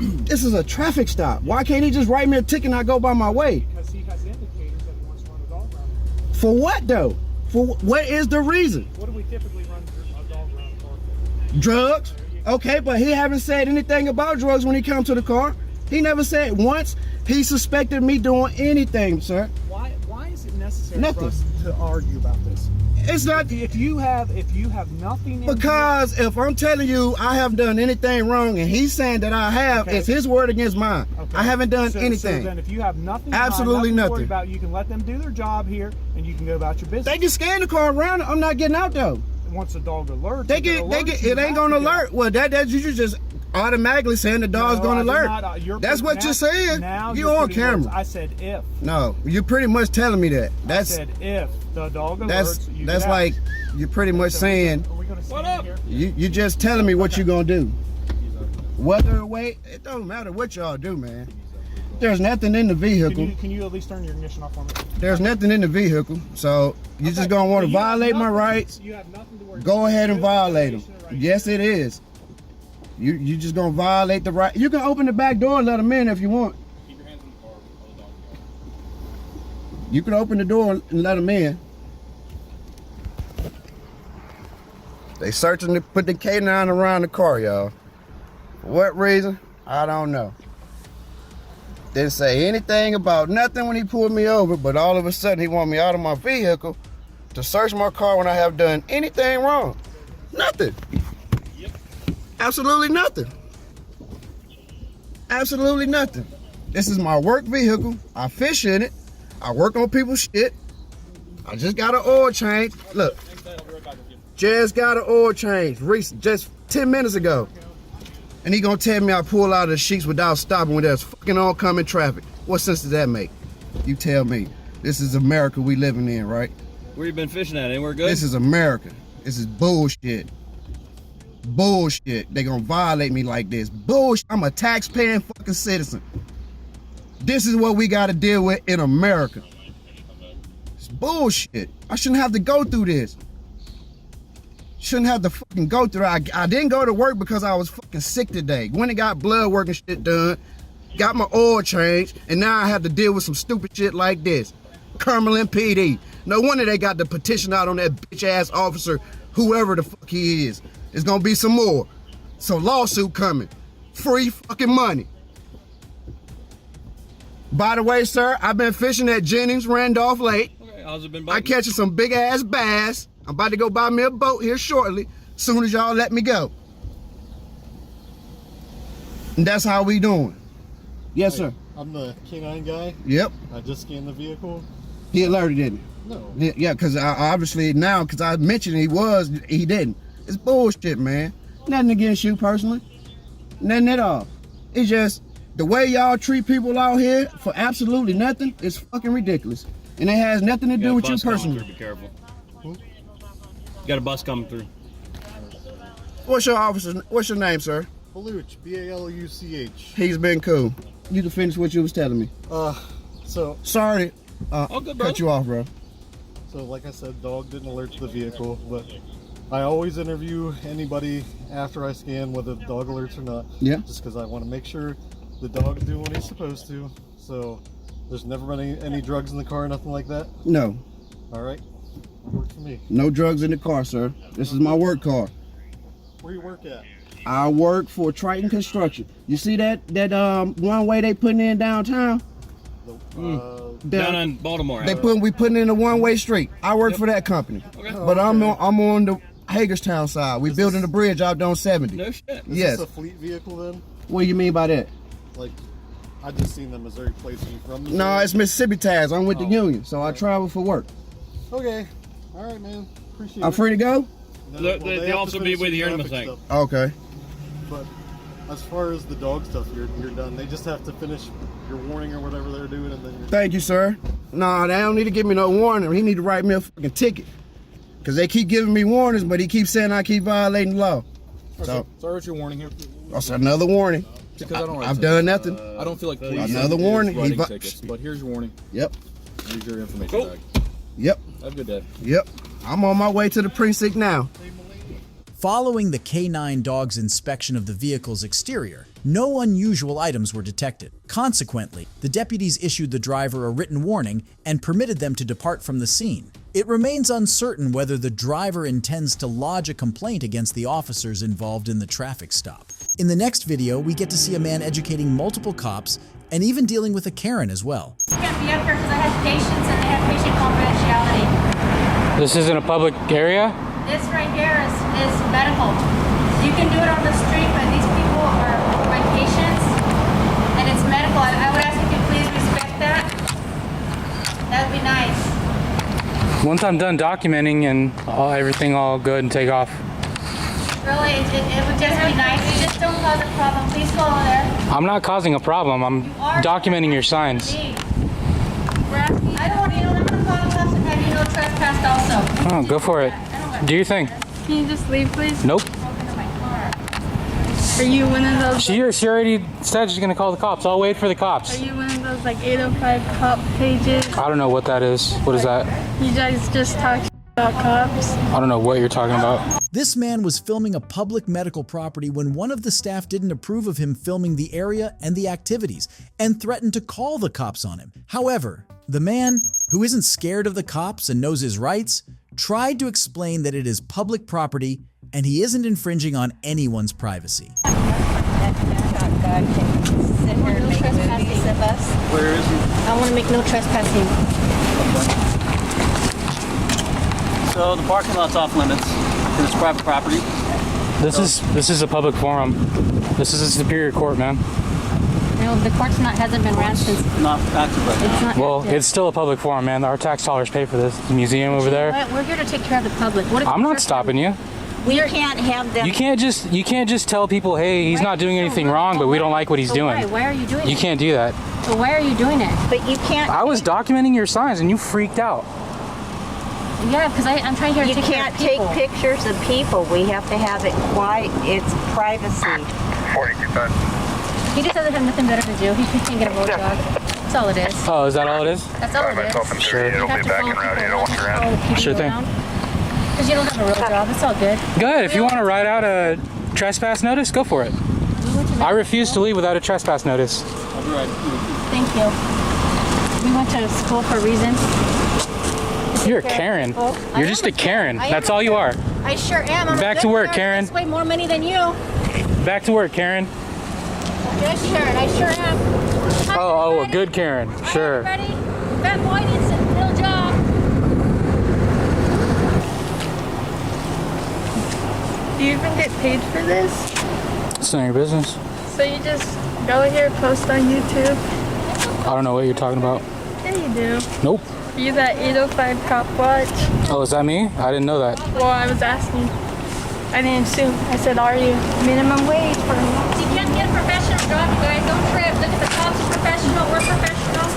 doing. This is a traffic stop. Why can't he just write me a ticket and I go by my way? Because he has indicators that he wants to run a dog around. For what though? For what is the reason? What do we typically run a dog around for? Drugs? Okay, but he haven't said anything about drugs when he come to the car. He never said once he suspected me doing anything, sir. Why is it necessary Nothing. for us to argue about this? It's not If you have nothing in because if I'm telling you I haven't done anything wrong and he's saying that I have, Okay. it's his word against mine. Okay. I haven't done So anything. then if you have nothing, Absolutely to worry nothing. about, you can let them do their job here and you can go about your business. They can scan the car around. I'm not getting out though. Once the dog alerts, They get it ain't gonna alert. Well, that you just automatically saying the dog's gonna alert. That's what you're saying. Now You on camera. I said if. No, you're pretty much telling me that. I That's said if the dog alerts, you that's get like out. you're pretty much saying Are we gonna stand here? you just telling me what you're gonna do. Whether or wait, it don't matter what y'all do, man. There's nothing in the vehicle. Can you at least turn your ignition off on me? There's nothing in the vehicle, so you just gonna want to violate my rights. You have nothing to worry Go about. ahead and Good violate them. information right Yes, it is. You just gonna violate the right. You can open the back door and let them in if you want. Keep your hands in the car. Hold the dog. You can open the door and let them in. They searching to put the K9 around the car, y'all. For what reason? I don't know. Didn't say anything about nothing when he pulled me over, but all of a sudden he want me out of my vehicle to search my car when I have done anything wrong. Nothing. Absolutely nothing. Absolutely nothing. This is my work vehicle. I fish in it. I work on people's shit. I just got an oil change. Look, just got an oil change recent, just 10 minutes ago. And he gonna tell me I pull out of the sheets without stopping when there's fucking oncoming traffic. What sense does that make? You tell me. This is America we living in, right? Where you been fishing at? Anywhere good? This is America. This is bullshit. Bullshit. They gonna violate me like this. Bullshit. I'm a taxpaying fucking citizen. This is what we gotta deal with in America. It's bullshit. I shouldn't have to go through this. Shouldn't have to fucking go through it. I didn't go to work because I was fucking sick today. Went and got blood work and shit done. Got my oil changed. And now I have to deal with some stupid shit like this. Cumberland PD. No wonder they got the petition out on that bitch ass officer, whoever the fuck he is. There's gonna be some more. Some lawsuit coming. Free fucking money. By the way, sir, I've been fishing at Jennings, Randolph Lake. Okay, how's it been I biting? catching some big ass bass. I'm about to go buy me a boat here shortly, soon as y'all let me go. And that's how we doing. Yes, sir. I'm the K9 guy. Yep. I just scanned the vehicle. He alerted, didn't he? No. Yeah, because obviously now, because I mentioned he didn't. It's bullshit, man. Nothing against you personally. Nothing at all. It's just the way y'all treat people out here for absolutely nothing is fucking ridiculous. And it has nothing to do with you personally. Be careful. Got a bus coming through. What's your name, sir? Baluch, B-A-L-U-C-H. He's been cool. You can finish what you was telling me. So Sorry, good, cut you off, bro. like I said, dog didn't alert to the vehicle, but I always interview anybody after I scan, whether the dog alerts or not. Yeah. Just because I want to make sure the dog's doing what he's supposed to. So there's never been any drugs in the car, nothing like that? No. All right. Works for me. No drugs in the car, sir. This is my work car. Where you work at? I work for Triton Construction. You see that one way they putting in downtown? Down in Baltimore. We putting in a one-way street. I work for that company. Okay. But I'm on the Hagerstown side. We building a bridge out on 70. No shit. Yes. Is this a fleet vehicle then? What do you mean by that? Like, I just seen the Missouri plates. Are you from Missouri? No, it's Mississippi tags. I'm with the union, so I travel for work. Okay. All right, man. Appreciate it. I'm free to go? No, The officer will be with you in a second. Okay. But as far as the dog stuff, you're done. They just have to finish your warning or whatever they're doing, and then you're... Thank you, sir. No, they don't need to give me no warning. He need to write me a fucking ticket. Because they keep giving me warnings, but he keeps saying I keep violating the law. So what's your warning here? That's another warning. Because I don't write I've tickets. done nothing. I don't feel like police Another warning. writing tickets, but here's your warning. Yep. Here's your information bag. Yep. Have a good day. Yep. I'm on my way to the precinct now. Following the K9 dog's inspection of the vehicle's exterior, no unusual items were detected. Consequently, the deputies issued the driver a written warning and permitted them to depart from the scene. It remains uncertain whether the driver intends to lodge a complaint against the officers involved in the traffic stop. In the next video, we get to see a man educating multiple cops and even dealing with a Karen as well. I can't be up here because I have patients and they have patient confidentiality. This isn't a public area? This right here is medical. You can do it on the street, but these people are my patients and it's medical. I would ask if you please respect that. That would be nice. Once I'm done documenting and everything all good and take off. Really, it would just be nice. You just don't cause a problem. Please go over there. I'm not causing a problem. I'm documenting your signs. I don't want you to I'm going to call the cops and have you no trespassed also. Oh, go for it. Do your thing. Can you just leave, please? Nope. Are you one of those? She already said she's gonna call the cops. I'll wait for the cops. Are you one of those like 805 cop pages? I don't know what that is. What is that? You guys just talk about cops? I don't know what you're talking about. This man was filming a public medical property when one of the staff didn't approve of him filming the area and the activities and threatened to call the cops on him. However, the man, who isn't scared of the cops and knows his rights, tried to explain that it is public property and he isn't infringing on anyone's privacy. Where is he? I want to make no trespassing. So the parking lot's off limits because it's private property. This is a public forum. This is a Superior Court, man. No, the court's hasn't been ran since. Not active right now. It's not Well, active. it's still a public forum, man. Our tax dollars pay for this. The museum over there. We're here to take care of the public. What if I'm not stopping you. We can't have them. You can't just tell people, hey, he's not doing anything wrong, but we don't like what he's doing. Why are you doing it? You can't do that. So why are you doing it? But you can't. I was documenting your signs and you freaked out. Yeah, because I'm trying here to You take care can't of take people. pictures of people. We have to have it quiet. It's privacy. 42 He just doesn't have nothing better to do. He can't get a road dog. That's all it is. Oh, is that all it is? That's all it is. Sure. It'll be back and route. You don't want around. Sure thing. Because you don't have a road job. It's all good. Go ahead. If you want to write out a trespass notice, go for it. I refuse to leave without a trespass notice. I'll be right. Thank you. We went to school for a reason. You're a Karen. You're just a Karen. That's all you are. I sure am. I'm Back to work, Karen. I way more money than you. Back to work, Karen. Yes, Sharon. I sure am. Oh, a good Karen. Sure. Ready? That boy needs a little job. Do you even get paid for this? It's none of your business. So you just go here, post on YouTube? I don't know what you're talking about. Yeah, you do. Nope. You that 805 cop watch? Oh, is that me? I didn't know that. Well, I was asking. I didn't assume. I said, are you minimum wage for me? You can't get a professional job, you guys. Don't trip. Look at the cops are professional. We're professional.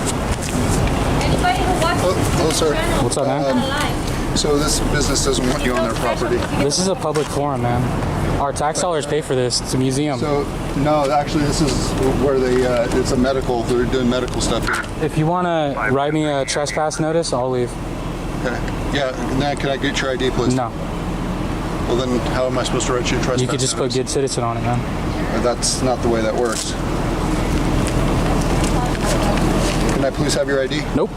Anybody who watches Hello, sir. What's up, man? So this business doesn't want you on their property? This is a public forum, man. Our tax dollars pay for this. It's a museum. So, no, actually, this is where they, it's a medical, they're doing medical stuff here. If you want to write me a trespass notice, I'll leave. Okay. Yeah, now can I get your ID, please? No. Well, then how am I supposed to write you a trespass? You could just put good citizen on it, man. That's not the way that works. Can I please have your ID? Nope.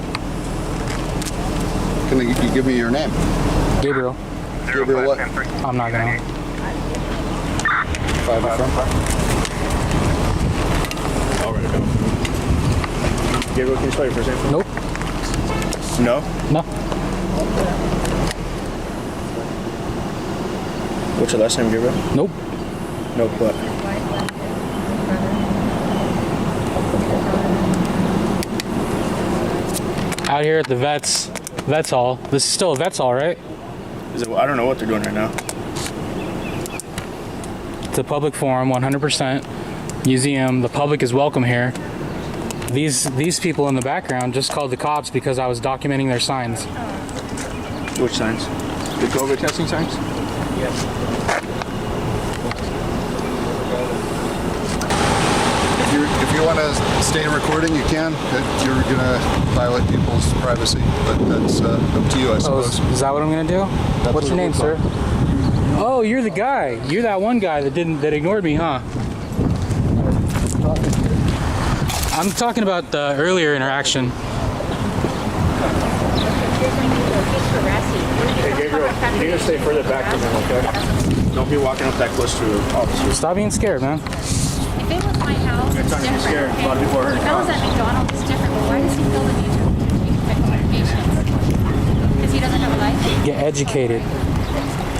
Can you give me your name? Gabriel. Gabriel what? I'm not gonna. 5 up front. All right, go. Gabriel, can you spell your first name? Nope. No? No. What's your last name, Gabriel? Nope. Nope, what? Out here at the vets hall. This is still a vets hall, right? Is it? I don't know what they're doing right now. It's a public forum, 100%. Museum. The public is welcome here. These people in the background just called the cops because I was documenting their signs. Which signs? The COVID testing signs? Yes. If you want to stay recording, you can. You're going to violate people's privacy, but that's up to you, I suppose. Is that what I'm going to do? What's your name, sir? Oh, you're the guy. You're that one guy that ignored me, huh? I'm talking about the earlier interaction. Hey, Gabriel, you need to stay further back from him, okay? Don't be walking up that close to officers. Stop being scared, man. If it was my house, It's not to be scared. A lot of people are hurting. If I was at McDonald's, it's different, but why does he feel the need to take my patients? Because he doesn't have a license? Get educated.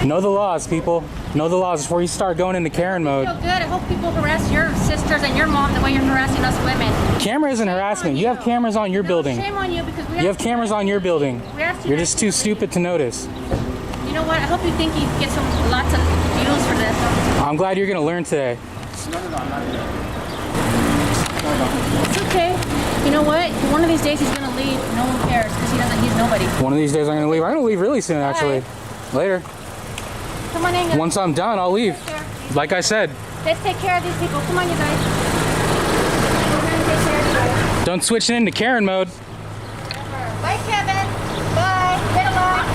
Know the laws, people. Know the laws before you start going into Karen mode. I feel good. I hope people harass your sisters and your mom the way you're harassing us women. Camera isn't harassment. You have cameras on your building. Shame on you because You have cameras on your building. You're just too stupid to notice. You know what? I hope you think you get lots of views for this. I'm glad you're going to learn today. It's okay. You know what? One of these days he's gonna leave. No one cares because he's nobody. One of these days I'm going to leave. I'm going to leave really soon, actually. Later. Come on in. Once I'm done, I'll leave. Like I said. Let's take care of these people. Come on, you guys. Don't switch it into Karen mode. Bye, Kevin. Bye. Get along.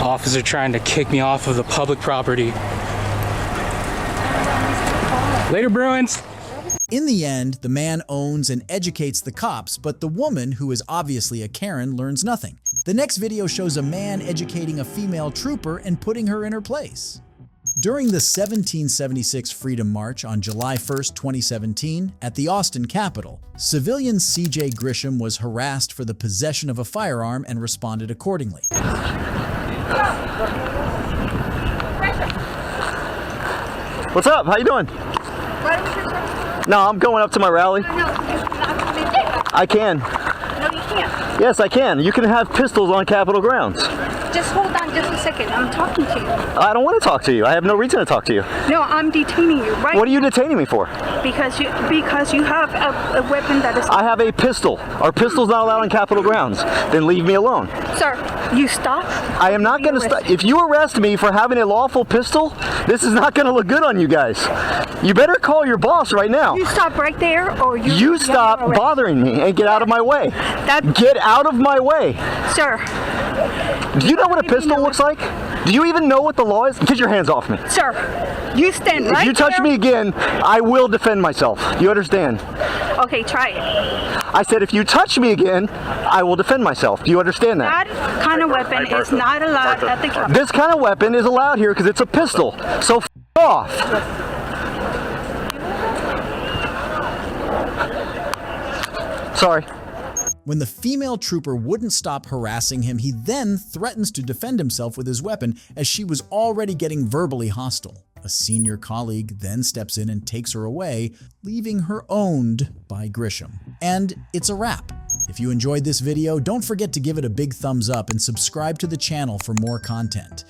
Officer trying to kick me off of the public property. Later, Bruins. In the end, the man owns and educates the cops, but the woman, who is obviously a Karen, learns nothing. The next video shows a man educating a female trooper and putting her in her place. During the 1776 Freedom March on July 1st, 2017, at the Austin Capitol, civilian C.J. Grisham was harassed for the possession of a firearm and responded accordingly. What's up? How you doing? No, I'm going up to my rally. I can. No, you can't. Yes, I can. You can have pistols on Capitol grounds. Just hold on just a second. I'm talking to you. I don't want to talk to you. I have no reason to talk to you. No, I'm detaining you, right? What are you detaining me for? Because you have a weapon that is... I have a pistol. Are pistols not allowed on Capitol grounds? Then leave me alone. Sir, you stop. I am not going to stop. If you arrest me for having a lawful pistol, this is not going to look good on you guys. You better call your boss right now. You stop right there, or you stop bothering me and get out of my way. Get out of my way. Sir. Do you know what a pistol looks like? Do you even know what the law is? Get your hands off me. Sir, you stand right there. If you touch me again, I will defend myself. Do you understand? Okay, try it. I said if you touch me again, I will defend myself. Do you understand that? That kind of weapon is not allowed at the Capitol. This kind of weapon is allowed here because it's a pistol. So f off. Sorry. When the female trooper wouldn't stop harassing him, he then threatens to defend himself with his weapon as she was already getting verbally hostile. A senior colleague then steps in and takes her away, leaving her owned by Grisham. And it's a wrap. If you enjoyed this video, don't forget to give it a big thumbs up and subscribe to the channel for more content.